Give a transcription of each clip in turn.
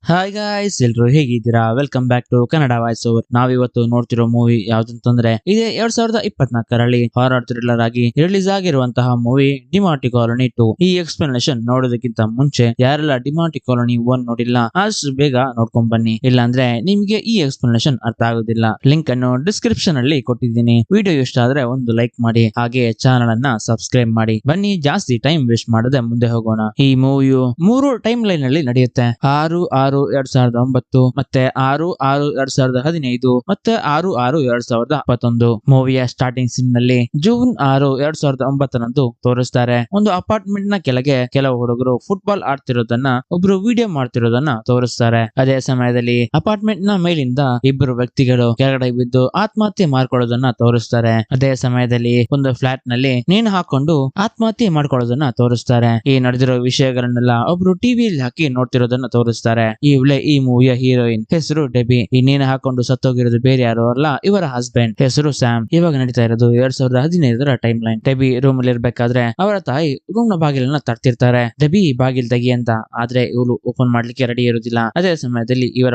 Hi guys, ಎಲ್ರು ಹೇಗಿದ್ದೀರಾ? Welcome back to Kannada voice over. ನಾವಿವತ್ತು ನೋಡ್ತಿರೋ ಮೂವಿ ಯಾವ್ದಂತಂದ್ರೆ ಇದೇ 2024ರಲ್ಲಿ ಹಾರರ್ ಥ್ರಿಲ್ಲರ್ ಆಗಿ ರಿಲೀಸ್ ಆಗಿರುವಂತಹ ಮೂವಿ ಡಿಮಾಂಟಿ ಕಾಲೋನಿ 2. ಈ ಎಕ್ಸ್ಪ್ಲನೇಷನ್ ನೋಡೋದಕ್ಕಿಂತ ಮುಂಚೆ ಯಾರೆಲ್ಲ ಡಿಮಾಂಟಿ ಕಾಲೋನಿ 1 ನೋಡಿಲ್ಲ ಅಷ್ಟು ಬೇಗ ನೋಡ್ಕೊಂಡ್ ಬನ್ನಿ, ಇಲ್ಲಾಂದ್ರೆ ನಿಮ್ಗೆ ಈ ಎಕ್ಸ್ಪ್ಲನೇಷನ್ ಅರ್ಥ ಆಗೋದಿಲ್ಲ. ಲಿಂಕ್ ಅನ್ನು ಡಿಸ್ಕ್ರಿಪ್ಷನ್ ಅಲ್ಲಿ ಕೊಟ್ಟಿದ್ದೀನಿ. ವಿಡಿಯೋ ಇಷ್ಟ ಆದ್ರೆ ಒಂದು ಲೈಕ್ ಮಾಡಿ, ಹಾಗೆ ಚಾನಲ್ ಅನ್ನ ಸಬ್ಸ್ಕ್ರೈಬ್ ಮಾಡಿ. ಬನ್ನಿ, ಜಾಸ್ತಿ ಟೈಮ್ ವೇಸ್ಟ್ ಮಾಡದೆ ಮುಂದೆ ಹೋಗೋಣ. ಈ ಮೂವಿಯು 3 ಟೈಮ್ ಲೈನ್ ಅಲ್ಲಿ ನಡೆಯುತ್ತೆ. 6/6/2009, ಮತ್ತೆ 6/6/2015, ಮತ್ತೆ 6/6/2021. ಮೂವಿಯ ಸ್ಟಾರ್ಟಿಂಗ್ ಸೀನ್ ನಲ್ಲಿ ಜೂನ್ 6, 2009 ತೋರಿಸ್ತಾರೆ. ಒಂದು ಅಪಾರ್ಟ್ಮೆಂಟ್ ನ ಕೆಳಗೆ ಕೆಲವು ಹುಡುಗರು ಫುಟ್ಬಾಲ್ ಆಡ್ತಿರೋದನ್ನ, ಒಬ್ರು ವಿಡಿಯೋ ಮಾಡ್ತಿರೋದನ್ನ ತೋರಿಸ್ತಾರೆ. ಅದೇ ಸಮಯದಲ್ಲಿ ಅಪಾರ್ಟ್ಮೆಂಟ್ ನ ಮೇಲಿಂದ ಇಬ್ಬರು ವ್ಯಕ್ತಿಗಳು ಕೆಳಗಡೆ ಬಿದ್ದು ಆತ್ಮಹತ್ಯೆ ಮಾಡ್ಕೊಳ್ಳೋದನ್ನ ತೋರಿಸ್ತಾರೆ. ಅದೇ ಸಮಯದಲ್ಲಿ ಒಂದು ಫ್ಲಾಟ್ ನಲ್ಲಿ ನೇಣು ಹಾಕೊಂಡು ಆತ್ಮಹತ್ಯೆ ಮಾಡ್ಕೊಳ್ಳೋದನ್ನ ತೋರಿಸ್ತಾರೆ. ಈ ನಡೆದಿರೋ ವಿಷಯಗಳನ್ನೆಲ್ಲ ಒಬ್ರು ಟಿವಿಯಲ್ಲಿ ಹಾಕಿ ನೋಡ್ತಿರೋದನ್ನ ತೋರಿಸ್ತಾರೆ. ಈ ಮೂವಿಯ ಹೀರೋಯಿನ್ ಹೆಸರು ಡೆಬಿ. ಈ ನೇಣು ಹಾಕೊಂಡು ಸತ್ತೋಗಿರೋದು ಬೇರೆ ಯಾರು ಅಲ್ಲ, ಇವರ ಹಸ್ಬೆಂಡ್ ಹೆಸರು ಸ್ಯಾಮ್. ಇವಾಗ ನಡೀತಾ ಇರೋದು 2015ರ ಟೈಮ್ ಲೈನ್. ಡೆಬಿ ರೂಮ್ ಅಲ್ಲಿ ಇರ್ಬೇಕಾದ್ರೆ ಅವರ ತಾಯಿ ರೂಮ್ ನ ಬಾಗಿಲನ್ನ ತಟ್ತಿರ್ತಾರೆ. ಡೆಬಿ ಬಾಗಿಲ್ ತೆಗಿ ಅಂತ, ಆದ್ರೆ ಇವಳು ಓಪನ್ ಮಾಡ್ಲಿಕ್ಕೆ ರೆಡಿ ಇರುದಿಲ್ಲ. ಅದೇ ಸಮಯದಲ್ಲಿ ಇವರ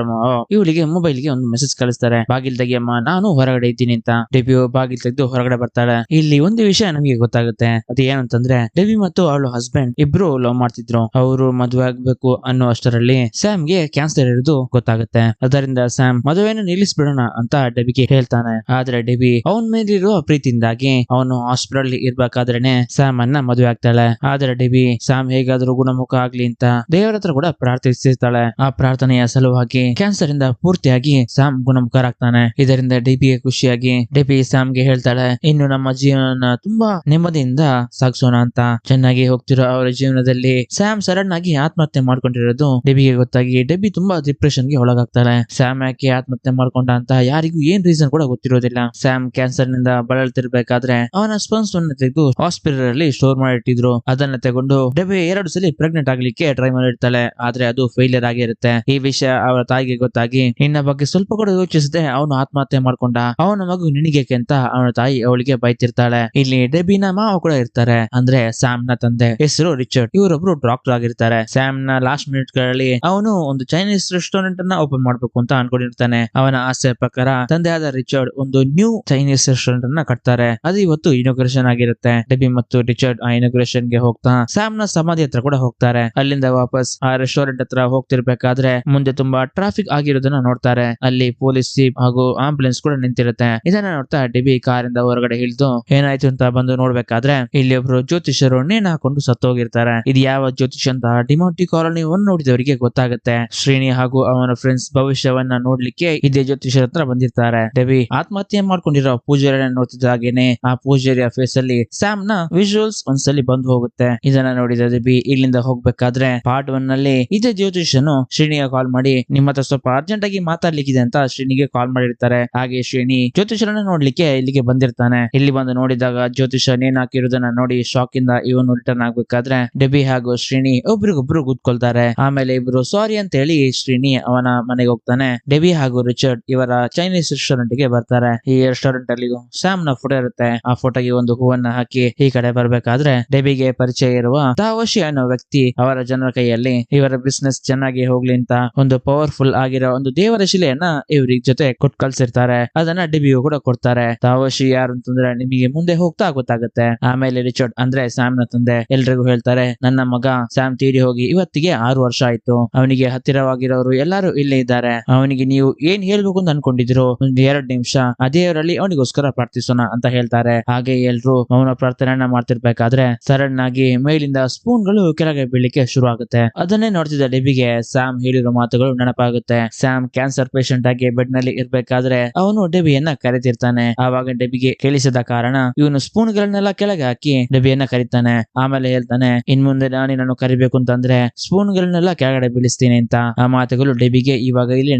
ಇವಳಿಗೆ ಮೊಬೈಲ್ ಗೆ ಒಂದು ಮೆಸೇಜ್ ಕಳಿಸ್ತಾರೆ, ಬಾಗಿಲ್ ತೆಗಿಯಮ್ಮ, ನಾನು ಹೊರಗಡೆ ಇದ್ದೀನಿ ಅಂತ. ಡೆಬಿ ಬಾಗಿಲ್ ತೆಗೆದು ಹೊರಗಡೆ ಬರ್ತಾಳೆ. ಇಲ್ಲಿ ಒಂದು ವಿಷಯ ನಮಗೆ ಗೊತ್ತಾಗುತ್ತೆ. ಅದು ಏನಂತಂದ್ರೆ, ಡೆಬಿ ಮತ್ತು ಅವಳು ಹಸ್ಬೆಂಡ್ ಇಬ್ರು ಲವ್ ಮಾಡ್ತಿದ್ರು. ಅವರು ಮದುವೆ ಆಗ್ಬೇಕು ಅನ್ನೋ ಅಷ್ಟರಲ್ಲಿ ಸ್ಯಾಮ್ಗೆ ಕ್ಯಾನ್ಸರ್ ಇರೋದು ಗೊತ್ತಾಗುತ್ತೆ. ಅದರಿಂದ ಸ್ಯಾಮ್ ಮದುವೆನ ನಿಲ್ಲಿಸ್ಬಿಡೋಣ ಅಂತ ಡೆಬಿಗೆ ಹೇಳ್ತಾನೆ. ಆದ್ರೆ ಡೆಬಿ ಅವನ ಮೇಲಿರುವ ಪ್ರೀತಿಯಿಂದಾಗಿ ಅವನು ಹಾಸ್ಪಿಟಲ್ ಇರ್ಬೇಕಾದ್ರೇನೆ ಸ್ಯಾಮ್ ಅನ್ನ ಮದುವೆ ಆಗ್ತಾಳೆ. ಆದ್ರೆ ಡೆಬಿ ಸ್ಯಾಮ್ ಹೇಗಾದ್ರೂ ಗುಣಮುಖ ಆಗ್ಲಿ ಅಂತ ದೇವರ ಹತ್ರ ಕೂಡ ಪ್ರಾರ್ಥಿಸಿರ್ತಾಳೆ. ಆ ಪ್ರಾರ್ಥನೆಯ ಸಲುವಾಗಿ ಕ್ಯಾನ್ಸರ್ ಇಂದ ಪೂರ್ತಿಯಾಗಿ ಸ್ಯಾಮ್ ಗುಣಮುಖರಾಗ್ತಾನೆ. ಇದರಿಂದ ಡೆಬಿಗೆ ಖುಷಿಯಾಗಿ ಡೆಬಿ ಸ್ಯಾಮ್ಗೆ ಹೇಳ್ತಾಳೆ, ಇನ್ನು ನಮ್ಮ ಜೀವನ ತುಂಬಾ ನೆಮ್ಮದಿಯಿಂದ ಸಾಗಿಸೋಣ ಅಂತ. ಚೆನ್ನಾಗಿ ಹೋಗ್ತಿರೋ ಅವರ ಜೀವನದಲ್ಲಿ ಸ್ಯಾಮ್ ಸಡನ್ ಆಗಿ ಆತ್ಮಹತ್ಯೆ ಮಾಡ್ಕೊಂಡಿರೋದು ಡೆಬಿಗೆ ಗೊತ್ತಾಗಿ ಡೆಬಿ ತುಂಬಾ ಡಿಪ್ರೆಷನ್ ಗೆ ಒಳಗಾಗ್ತಾಳೆ. ಸ್ಯಾಮ್ ಯಾಕೆ ಆತ್ಮಹತ್ಯೆ ಮಾಡ್ಕೊಂಡ ಅಂತ ಯಾರಿಗೂ ಏನ್ ರೀಸನ್ ಕೂಡ ಗೊತ್ತಿರೋದಿಲ್ಲ. ಸ್ಯಾಮ್ ಕ್ಯಾನ್ಸರ್ ನಿಂದ ಬಳಲ್ತಿರ್ಬೇಕಾದ್ರೆ ಅವನ ಸ್ಪರ್ಮ್ಸ್ ತೆಗೆದು ಹಾಸ್ಪಿಟಲ್ ಅಲ್ಲಿ ಸ್ಟೋರ್ ಮಾಡಿಟ್ಟಿದ್ರು. ಅದನ್ನ ತಗೊಂಡು ಡೆಬಿ 2 ಸಲ ಪ್ರೆಗ್ನೆಂಟ್ ಆಗ್ಲಿಕ್ಕೆ ಟ್ರೈ ಮಾಡಿರ್ತಾಳೆ. ಆದ್ರೆ ಅದು ಫೇಲಿಯರ್ ಆಗಿರುತ್ತೆ. ಈ ವಿಷಯ ಅವರ ತಾಯಿಗೆ ಗೊತ್ತಾಗಿ, ನಿನ್ನ ಬಗ್ಗೆ ಸ್ವಲ್ಪ ಕೂಡ ಯೋಚಿಸದೆ ಅವನು ಆತ್ಮಹತ್ಯೆ ಮಾಡ್ಕೊಂಡ, ಅವನ ಮಗು ನಿನಗೇಕೆ ಅಂತ ಅವನ ತಾಯಿ ಅವಳಿಗೆ ಬೈತಿರ್ತಾಳೆ. ಇಲ್ಲಿ ಡೆಬಿನ ಮಾವ ಕೂಡ ಇರ್ತಾರೆ, ಅಂದ್ರೆ ಸ್ಯಾಮ್ ನ ತಂದೆ ಹೆಸರು ರಿಚರ್ಡ್. ಇವರೊಬ್ರು ಡಾಕ್ಟರ್ ಆಗಿರ್ತಾರೆ. ಸ್ಯಾಮ್ ನ ಲಾಸ್ಟ್ ಮಿನಿಟ್ ಗಳಲ್ಲಿ ಅವನು ಒಂದು ಚೈನೀಸ್ ರೆಸ್ಟೋರೆಂಟ್ ಅನ್ನ ಓಪನ್ ಮಾಡ್ಬೇಕು ಅಂತ ಅನ್ಕೊಂಡಿರ್ತಾನೆ. ಅವನ ಆಸೆ ಪ್ರಕಾರ ತಂದೆಯಾದ ರಿಚರ್ಡ್ ಒಂದು ನ್ಯೂ ಚೈನೀಸ್ ರೆಸ್ಟೋರೆಂಟ್ ಅನ್ನ ಕಟ್ತಾರೆ. ಅದು ಇವತ್ತು ಇನಾಗ್ರೇಷನ್ ಆಗಿರುತ್ತೆ. ಡೆಬಿ ಮತ್ತು ರಿಚರ್ಡ್ ಆ ಇನಾಗ್ರೇಷನ್ ಗೆ ಹೋಗ್ತಾ ಸ್ಯಾಮ್ ನ ಸಮಾಧಿ ಹತ್ರ ಕೂಡ ಹೋಗ್ತಾರೆ. ಅಲ್ಲಿಂದ ವಾಪಸ್ ಆ ರೆಸ್ಟೋರೆಂಟ್ ಹತ್ರ ಹೋಗ್ತಿರ್ಬೇಕಾದ್ರೆ ಮುಂದೆ ತುಂಬಾ ಟ್ರಾಫಿಕ್ ಆಗಿರೋದನ್ನ ನೋಡ್ತಾರೆ. ಅಲ್ಲಿ ಪೊಲೀಸ್ ಜೀಪ್ ಹಾಗೂ ಆಂಬುಲೆನ್ಸ್ ಕೂಡ ನಿಂತಿರುತ್ತೆ. ಇದನ್ನ ನೋಡ್ತಾ ಡೆಬಿ ಕಾರಿಂದ ಹೊರಗಡೆ ಇಳಿದು ಏನಾಯ್ತು ಅಂತ ಬಂದು ನೋಡ್ಬೇಕಾದ್ರೆ ಇಲ್ಲಿ ಒಬ್ರು ಜ್ಯೋತಿಷರು ನೇಣು ಹಾಕೊಂಡು ಸತ್ತೋಗಿರ್ತಾರೆ. ಇದು ಯಾವ ಜ್ಯೋತಿಷ ಅಂತ ಡಿಮಾಂಟಿ ಕಾಲೋನಿ 1 ನೋಡಿದವರಿಗೆ ಗೊತ್ತಾಗುತ್ತೆ. ಶ್ರೀನಿ ಹಾಗೂ ಅವನ ಫ್ರೆಂಡ್ಸ್ ಭವಿಷ್ಯವನ್ನ ನೋಡ್ಲಿಕ್ಕೆ ಇದೇ ಜ್ಯೋತಿಷರ ಹತ್ರ ಬಂದಿರ್ತಾರೆ. ಡೆಬಿ ಆತ್ಮಹತ್ಯೆ ಮಾಡ್ಕೊಂಡಿರೋ ಪೂಜಾರಿನ ನೋಡ್ತಿದ್ದಾಗೇನೆ ಆ ಪೂಜಾರಿಯ ಫೇಸ್ ಅಲ್ಲಿ ಸ್ಯಾಮ್ ನ ವಿಜುವಲ್ಸ್ ಒಂದ್ಸಲಿ ಬಂದು ಹೋಗುತ್ತೆ. ಇದನ್ನ ನೋಡಿದ ಡೆಬಿ ಇಲ್ಲಿಂದ ಹೋಗ್ಬೇಕಾದ್ರೆ ಪಾರ್ಟ್ 1 ನಲ್ಲಿ ಇದೇ ಜ್ಯೋತಿಷನು ಶ್ರೀನಿಗೆ ಕಾಲ್ ಮಾಡಿ, ನಿಮ್ಮ ಹತ್ರ ಸ್ವಲ್ಪ ಅರ್ಜೆಂಟ್ ಆಗಿ ಮಾತಾಡ್ಲಿಕ್ಕಿದೆ ಅಂತ ಶ್ರೀನಿಗೆ ಕಾಲ್ ಮಾಡಿರ್ತಾರೆ. ಹಾಗೆ ಶ್ರೀನಿ ಜ್ಯೋತಿಷರನ್ನ ನೋಡ್ಲಿಕ್ಕೆ ಇಲ್ಲಿಗೆ ಬಂದಿರ್ತಾನೆ. ಇಲ್ಲಿ ಬಂದು ನೋಡಿದಾಗ ಜ್ಯೋತಿಷ ನೇಣು ಹಾಕಿರೋದನ್ನ ನೋಡಿ ಶಾಕ್ ಇಂದ ಇವನು ರಿಟರ್ನ್ ಆಗ್ಬೇಕಾದ್ರೆ ಡೆಬಿ ಹಾಗೂ ಶ್ರೀನಿ ಒಬ್ರಿಗೊಬ್ರು ಗುದ್ಕೊಳ್ತಾರೆ. ಆಮೇಲೆ ಇಬ್ರು ಸಾರಿ ಅಂತ ಹೇಳಿ ಶ್ರೀನಿ ಅವನ ಮನೆಗೆ ಹೋಗ್ತಾನೆ. ಡೆಬಿ ಹಾಗೂ ರಿಚರ್ಡ್ ಇವರ ಚೈನೀಸ್ ರೆಸ್ಟೋರೆಂಟ್ ಗೆ ಬರ್ತಾರೆ. ಈ ರೆಸ್ಟೋರೆಂಟ್ ಅಲ್ಲಿ ಸ್ಯಾಮ್ ನ ಫೋಟೋ ಇರುತ್ತೆ. ಆ ಫೋಟೋಗೆ ಒಂದು ಹೂವನ್ನ ಹಾಕಿ ಈ ಕಡೆ ಬರ್ಬೇಕಾದ್ರೆ ಡೆಬಿಗೆ ಪರಿಚಯ ಇರುವ ತಾವಶಿ ಅನ್ನೋ ವ್ಯಕ್ತಿ ಅವರ ಜನರ ಕೈಯಲ್ಲಿ ಇವರ ಬಿಸ್ನೆಸ್ ಚೆನ್ನಾಗಿ ಹೋಗ್ಲಿ ಅಂತ ಒಂದು ಪವರ್ಫುಲ್ ಆಗಿರೋ ಒಂದು ದೇವರ ಶಿಲೆಯನ್ನ ಇವ್ರಿಗೆ ಜೊತೆ ಕೊಟ್ಟು ಕಳ್ಸಿರ್ತಾರೆ. ಅದನ್ನ ಡೆಬಿಗೂ ಕೂಡ ಕೊಡ್ತಾರೆ. ತಾವಶಿ ಯಾರು ಅಂತಂದ್ರೆ ನಿಮಗೆ ಮುಂದೆ ಹೋಗ್ತಾ ಗೊತ್ತಾಗುತ್ತೆ. ಆಮೇಲೆ ರಿಚರ್ಡ್ ಅಂದ್ರೆ ಸ್ಯಾಮ್ ನ ತಂದೆ ಎಲ್ರಿಗೂ ಹೇಳ್ತಾರೆ, ನನ್ನ ಮಗ ಸ್ಯಾಮ್ ತೀರಿ ಹೋಗಿ ಇವತ್ತಿಗೆ 6 ವರ್ಷ ಆಯ್ತು. ಅವನಿಗೆ ಹತ್ತಿರವಾಗಿರೋರು ಎಲ್ಲಾರು ಇಲ್ಲೇ ಇದ್ದಾರೆ. ಅವನಿಗೆ ನೀವು ಏನ್ ಹೇಳ್ಬೇಕು ಅಂತ ಅನ್ಕೊಂಡಿದ್ರು ಒಂದು 2 ನಿಮಿಷ ಅದೇವರಲ್ಲಿ ಅವನಿಗೋಸ್ಕರ ಪ್ರಾರ್ಥಿಸೋಣ ಅಂತ ಹೇಳ್ತಾರೆ. ಹಾಗೆ ಎಲ್ರು ಮೌನ ಪ್ರಾರ್ಥನೆಯನ್ನ ಮಾಡ್ತಿರ್ಬೇಕಾದ್ರೆ ಸಡನ್ ಆಗಿ ಮೇಲಿಂದ ಸ್ಪೂನ್ ಗಳು ಕೆಳಗೆ ಬೀಳಲಿಕ್ಕೆ ಶುರು ಆಗುತ್ತೆ. ಅದನ್ನೇ ನೋಡ್ತಿದ್ದ ಡೆಬಿಗೆ ಸ್ಯಾಮ್ ಹೇಳಿರೋ ಮಾತುಗಳು ನೆನಪಾಗುತ್ತೆ. ಸ್ಯಾಮ್ ಕ್ಯಾನ್ಸರ್ ಪೇಷಂಟ್ ಆಗಿ ಬೆಡ್ ನಲ್ಲಿ ಇರ್ಬೇಕಾದ್ರೆ ಅವನು ಡೆಬಿಯನ್ನ ಕರೆದಿರ್ತಾನೆ. ಆವಾಗ ಡೆಬಿಗೆ ಕೇಳಿಸದ ಕಾರಣ ಇವನು ಸ್ಪೂನ್ ಗಳನ್ನೆಲ್ಲ ಕೆಳಗೆ ಹಾಕಿ ಡೆಬಿಯನ್ನ ಕರೀತಾನೆ. ಆಮೇಲೆ ಹೇಳ್ತಾನೆ, ಇನ್ ಮುಂದೆ ನಾನು ಕರಿಬೇಕು ಅಂತಂದ್ರೆ ಸ್ಪೂನ್ ಗಳನ್ನೆಲ್ಲ ಕೆಳಗಡೆ ಬೀಳಿಸ್ತೀನಿ ಅಂತ. ಆ ಮಾತುಗಳು ಡೆಬಿಗೆ ಇವಾಗ ಇಲ್ಲಿ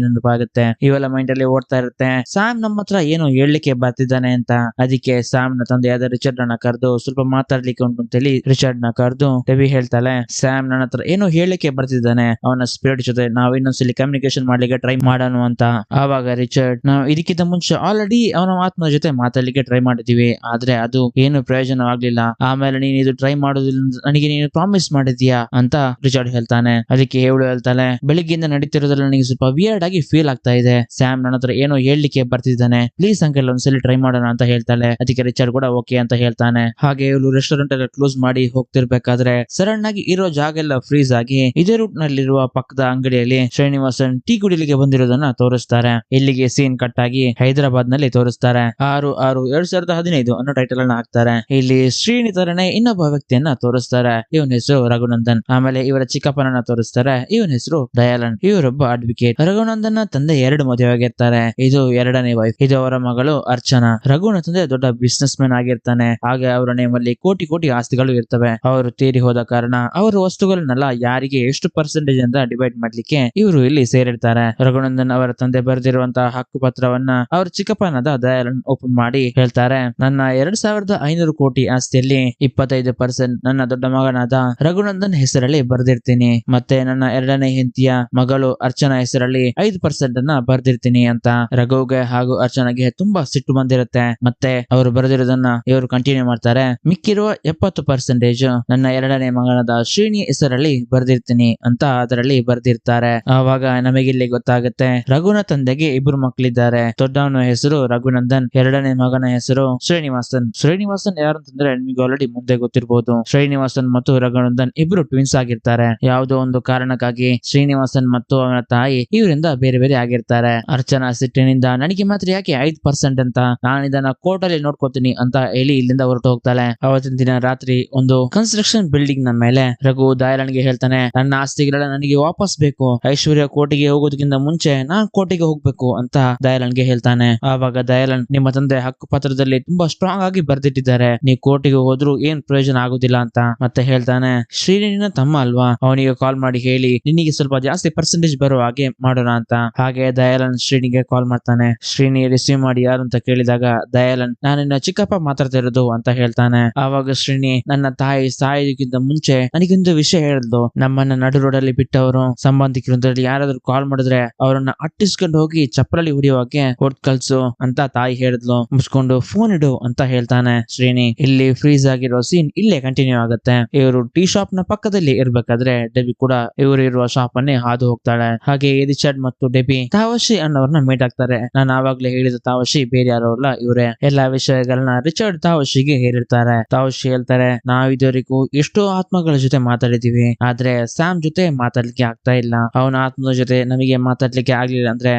ನೆನಪಾಗುತ್ತೆ. ಇವೆಲ್ಲ ಮೈಂಡ್ ಅಲ್ಲಿ ಓಡ್ತಾ ಇರುತ್ತೆ. ಸ್ಯಾಮ್ ನಮ್ಮ ಹತ್ರ ಏನೋ ಹೇಳಲಿಕ್ಕೆ ಬರ್ತಿದ್ದಾನೆ ಅಂತ. ಅದಕ್ಕೆ ಸ್ಯಾಮ್ ನ ತಂದೆಯಾದ ರಿಚರ್ಡ್ ನ ಕರೆದು ಸ್ವಲ್ಪ ಮಾತಾಡ್ಲಿಕ್ಕೆ ಉಂಟು ಅಂತೇಳಿ ರಿಚರ್ಡ್ ನ ಕರೆದು ಡೆಬಿ ಹೇಳ್ತಾಳೆ, ಸ್ಯಾಮ್ ನನ್ನ ಹತ್ರ ಏನೋ ಹೇಳಲಿಕ್ಕೆ ಬರ್ತಿದ್ದಾನೆ, ಅವನ ಸ್ಪಿರಿಟ್ ಜೊತೆ ನಾವು ಇನ್ನೊಂದ್ಸಲಿ ಕಮ್ಯುನಿಕೇಶನ್ ಮಾಡ್ಲಿಕ್ಕೆ ಟ್ರೈ ಮಾಡೋಣ ಅಂತ. ಆವಾಗ ರಿಚರ್ಡ್, ನಾವು ಇದಕ್ಕಿಂತ ಮುಂಚೆ ಆಲ್ರೆಡಿ ಅವನ ಆತ್ಮ ಜೊತೆ ಮಾತಾಡ್ಲಿಕ್ಕೆ ಟ್ರೈ ಮಾಡಿದೀವಿ, ಆದ್ರೆ ಅದು ಏನು ಪ್ರಯೋಜನವಾಗ್ಲಿಲ್ಲ. ಆಮೇಲೆ ನೀನು ಇದು ಟ್ರೈ ಮಾಡೋದಿಲ್ಲ ನನಗೆ ನೀನು ಪ್ರಾಮಿಸ್ ಮಾಡಿದ್ಯಾ ಅಂತ ರಿಚರ್ಡ್ ಹೇಳ್ತಾನೆ. ಅದಕ್ಕೆ ಹೇಳು ಹೇಳ್ತಾಳೆ, ಬೆಳಿಗ್ಗೆಯಿಂದ ನಡೀತಿರೋದ್ರಲ್ಲಿ ನನಗೆ ಸ್ವಲ್ಪ ವಿಯರ್ಡ್ ಆಗಿ ಫೀಲ್ ಆಗ್ತಾ ಇದೆ. ಸ್ಯಾಮ್ ನನ್ನ ಹತ್ರ ಏನೋ ಹೇಳಲಿಕ್ಕೆ ಬರ್ತಿದ್ದಾನೆ, ಪ್ಲೀಸ್ ಅಂಕಲ್ ಒಂದ್ಸಲಿ ಟ್ರೈ ಮಾಡೋಣ ಅಂತ ಹೇಳ್ತಾಳೆ. ಅದಕ್ಕೆ ರಿಚರ್ಡ್ ಕೂಡ ಓಕೆ ಅಂತ ಹೇಳ್ತಾನೆ. ಹಾಗೆ ಇವಳು ರೆಸ್ಟೋರೆಂಟ್ ಎಲ್ಲ ಕ್ಲೋಸ್ ಮಾಡಿ ಹೋಗ್ತಿರ್ಬೇಕಾದ್ರೆ ಸಡನ್ ಆಗಿ ಇರೋ ಜಾಗ ಎಲ್ಲ ಫ್ರೀಸ್ ಆಗಿ ಇದೇ ರೂಟ್ ನಲ್ಲಿರುವ ಪಕ್ಕದ ಅಂಗಡಿಯಲ್ಲಿ ಶ್ರೀನಿವಾಸನ್ ಟೀ ಕುಡಿಲಿಕ್ಕೆ ಬಂದಿರೋದನ್ನ ತೋರಿಸ್ತಾರೆ. ಇಲ್ಲಿಗೆ ಸೀನ್ ಕಟ್ ಆಗಿ ಹೈದರಾಬಾದ್ ನಲ್ಲಿ ತೋರಿಸ್ತಾರೆ. 6/6/2015 ಅನ್ನೋ ಟೈಟಲ್ ಅನ್ನ ಹಾಕ್ತಾರೆ. ಇಲ್ಲಿ ಶ್ರೀನಿ ತರನೇ ಇನ್ನೊಬ್ಬ ವ್ಯಕ್ತಿಯನ್ನ ತೋರಿಸ್ತಾರೆ. ಇವನ ಹೆಸರು ರಘುನಂದನ್. ಆಮೇಲೆ ಇವರ ಚಿಕ್ಕಪ್ಪನನ್ನ ತೋರಿಸ್ತಾರೆ. ಇವನ ಹೆಸರು ದಯಾಳನ್. ಇವರೊಬ್ಬ ಅಡ್ವೊಕೇಟ್. ರಘುನಂದನ್ ತಂದೆ 2 ಮದುವೆ ಆಗಿರ್ತಾರೆ. ಇದು 2ನೇ ವೈಫ್. ಇದು ಅವರ ಮಗಳು ಅರ್ಚನಾ. ರಘುನ ತಂದೆ ದೊಡ್ಡ ಬಿಸ್ನೆಸ್ ಮ್ಯಾನ್ ಆಗಿರ್ತಾನೆ. ಹಾಗೆ ಅವರ ನೇಮಲ್ಲಿ ಕೋಟಿ ಕೋಟಿ ಆಸ್ತಿಗಳು ಇರ್ತವೆ. ಅವರು ತೀರಿ ಹೋದ ಕಾರಣ ಅವರ ವಸ್ತುಗಳನ್ನೆಲ್ಲ ಯಾರಿಗೆ ಎಷ್ಟು ಪರ್ಸೆಂಟೇಜ್ ಅಂತ ಡಿವೈಡ್ ಮಾಡ್ಲಿಕ್ಕೆ ಇವರು ಇಲ್ಲಿ ಸೇರಿರ್ತಾರೆ. ರಘುನಂದನ್ ಅವರ ತಂದೆ ಬರೆದಿರುವಂತಹ ಹಕ್ಕು ಪತ್ರವನ್ನ ಅವ್ರ ಚಿಕ್ಕಪ್ಪನಾದ ದಯಾಳನ್ ಓಪನ್ ಮಾಡಿ ಹೇಳ್ತಾರೆ. ನನ್ನ 2500 ಕೋಟಿ ಆಸ್ತಿಯಲ್ಲಿ 25% ನನ್ನ ದೊಡ್ಡ ಮಗನಾದ ರಘುನಂದನ್ ಹೆಸರಲ್ಲಿ ಬರ್ದಿರ್ತೀನಿ. ಮತ್ತೆ ನನ್ನ 2ನೇ ಹೆಂಡತಿಯ ಮಗಳು ಅರ್ಚನಾ ಹೆಸರಲ್ಲಿ 5% ಅನ್ನ ಬರ್ದಿರ್ತೀನಿ ಅಂತ. ರಘುಗೆ ಹಾಗೂ ಅರ್ಚನಾಗೆ ತುಂಬಾ ಸಿಟ್ಟು ಬಂದಿರುತ್ತೆ. ಮತ್ತೆ ಅವರು ಬರೆದಿರೋದನ್ನ ಇವರು ಕಂಟಿನ್ಯೂ ಮಾಡ್ತಾರೆ. ಮಿಕ್ಕಿರುವ 70% ನನ್ನ 2ನೇ ಮಗನಾದ ಶ್ರೀನಿ ಹೆಸರಲ್ಲಿ ಬರ್ದಿರ್ತೀನಿ ಅಂತ ಅದರಲ್ಲಿ ಬರ್ದಿರ್ತಾರೆ. ಆವಾಗ ನಮಗಿಲ್ಲಿ ಗೊತ್ತಾಗುತ್ತೆ ರಘುನ ತಂದೆಗೆ 2 ಮಕ್ಕಳಿದ್ದಾರೆ. ದೊಡ್ಡವನ ಹೆಸರು ರಘುನಂದನ್, 2ನೇ ಮಗನ ಹೆಸರು ಶ್ರೀನಿವಾಸನ್. ಶ್ರೀನಿವಾಸನ್ ಯಾರು ಅಂತಂದ್ರೆ ನಿಮಗೆ ಆಲ್ರೆಡಿ ಮುಂದೆ ಗೊತ್ತಿರಬಹುದು. ಶ್ರೀನಿವಾಸನ್ ಮತ್ತು ರಘುನಂದನ್ ಇಬ್ರು ಟ್ವಿನ್ಸ್ ಆಗಿರ್ತಾರೆ. ಯಾವುದೋ ಒಂದು ಕಾರಣಕ್ಕಾಗಿ ಶ್ರೀನಿವಾಸನ್ ಮತ್ತು ಅವನ ತಾಯಿ ಇವರಿಂದ ಬೇರೆ ಬೇರೆ ಆಗಿರ್ತಾರೆ. ಅರ್ಚನಾ ಸಿಟ್ಟಿನಿಂದ ನನಗೆ ಮಾತ್ರ ಯಾಕೆ 5% ಅಂತ, ನಾನು ಇದನ್ನ ಕೋರ್ಟ್ ಅಲ್ಲಿ ನೋಡ್ಕೋತೀನಿ ಅಂತ ಹೇಳಿ ಇಲ್ಲಿಂದ ಹೊರಟು ಹೋಗ್ತಾಳೆ. ಅವತ್ತಿನ ದಿನ ರಾತ್ರಿ ಒಂದು ಕನ್ಸ್ಟ್ರಕ್ಷನ್ ಬಿಲ್ಡಿಂಗ್ ನ ಮೇಲೆ ರಘು ದಯಾಳನ್ಗೆ ಹೇಳ್ತಾನೆ, ನನ್ನ ಆಸ್ತಿಗಳೆಲ್ಲ ನನಗೆ ವಾಪಸ್ ಬೇಕು. ಐಶ್ವರ್ಯ ಕೋರ್ಟಿಗೆ ಹೋಗೋದಕ್ಕಿಂತ ಮುಂಚೆ ನಾನ್ ಕೋರ್ಟಿಗೆ ಹೋಗ್ಬೇಕು ಅಂತ ದಯಾಳನ್ಗೆ ಹೇಳ್ತಾನೆ. ಆವಾಗ ದಯಾಳನ್, ನಿಮ್ಮ ತಂದೆ ಹಕ್ಕು ಪತ್ರದಲ್ಲಿ ತುಂಬಾ ಸ್ಟ್ರಾಂಗ್ ಆಗಿ ಬರ್ದಿಟ್ಟಿದ್ದಾರೆ, ನೀವು ಕೋರ್ಟಿಗೆ ಹೋದ್ರು ಏನ್ ಪ್ರಯೋಜನ ಆಗುದಿಲ್ಲ ಅಂತ ಮತ್ತೆ ಹೇಳ್ತಾನೆ. ಶ್ರೀನಿನ ತಮ್ಮ ಅಲ್ವಾ, ಅವನಿಗೆ ಕಾಲ್ ಮಾಡಿ ಹೇಳಿ ನಿನಗೆ ಸ್ವಲ್ಪ ಜಾಸ್ತಿ ಪರ್ಸೆಂಟೇಜ್ ಬರೋ ಹಾಗೆ ಮಾಡೋಣ ಅಂತ. ಹಾಗೆ ದಯಾಳನ್ ಶ್ರೀನಿಗೆ ಕಾಲ್ ಮಾಡ್ತಾನೆ. ಶ್ರೀನಿ ರಿಸೀವ್ ಮಾಡಿ ಯಾರು ಅಂತ ಕೇಳಿದಾಗ ದಯಾಳನ್, ನಾನಿನ್ನ ಚಿಕ್ಕಪ್ಪ ಮಾತಾಡ್ತಿರೋದು ಅಂತ ಹೇಳ್ತಾನೆ. ಆವಾಗ ಶ್ರೀನಿ, ನನ್ನ ತಾಯಿ ಸಾಯೋದಕ್ಕಿಂತ ಮುಂಚೆ ನನಗೊಂದು ವಿಷಯ ಹೇಳಿದ್ಲು, ನಮ್ಮನ್ನ ನಡು ರೋಡಲ್ಲಿ ಬಿಟ್ಟವರು ಸಂಬಂಧಿಕರು ಯಾರಾದ್ರೂ ಕಾಲ್ ಮಾಡಿದ್ರೆ ಅವರನ್ನ ಅಟ್ಟಿಸ್ಕೊಂಡು ಹೋಗಿ ಚಪ್ಪಲಲ್ಲಿ ಹೊಡಿಯೋಕೆ ಹೊಡ್ ಕಳ್ಸು ಅಂತ ತಾಯಿ ಹೇಳಿದ್ಲು, ಮುಚ್ಕೊಂಡು ಫೋನ್ ಇಡು ಅಂತ ಹೇಳ್ತಾನೆ ಶ್ರೀನಿ. ಇಲ್ಲಿ ಫ್ರೀಸ್ ಆಗಿರೋ ಸೀನ್ ಇಲ್ಲೇ ಕಂಟಿನ್ಯೂ ಆಗುತ್ತೆ. ಇವರು ಟೀ ಶಾಪ್ ನ ಪಕ್ಕದಲ್ಲಿ ಇರ್ಬೇಕಾದ್ರೆ ಡೆಬಿ ಕೂಡ ಇವರು ಇರುವ ಶಾಪ್ ಅನ್ನೇ ಹಾದು ಹೋಗ್ತಾಳೆ. ಹಾಗೆ ರಿಚರ್ಡ್ ಮತ್ತು ಡೆಬಿ ತಾವಶಿ ಅನ್ನೋರ್ನ ಮೀಟ್ ಆಗ್ತಾರೆ. ನಾನು ಆವಾಗ್ಲೇ ಹೇಳಿದ ತಾವಶಿ ಬೇರೆ ಯಾರೋ ಅಲ್ಲ, ಇವರೇ. ಎಲ್ಲಾ ವಿಷಯಗಳನ್ನ ರಿಚರ್ಡ್ ತಾವಶಿಗೆ ಹೇಳಿರ್ತಾರೆ. ತಾವಶಿ ಹೇಳ್ತಾರೆ, ನಾವ್ ಇದುವರೆಗೂ ಎಷ್ಟೋ ಆತ್ಮಗಳ ಜೊತೆ ಮಾತಾಡಿದೀವಿ, ಆದ್ರೆ ಸ್ಯಾಮ್ ಜೊತೆ ಮಾತಾಡ್ಲಿಕ್ಕೆ ಆಗ್ತಾ ಇಲ್ಲ. ಅವನ ಆತ್ಮದ ಜೊತೆ ನಮಗೆ ಮಾತಾಡ್ಲಿಕ್ಕೆ ಆಗ್ಲಿಲ್ಲ ಅಂದ್ರೆ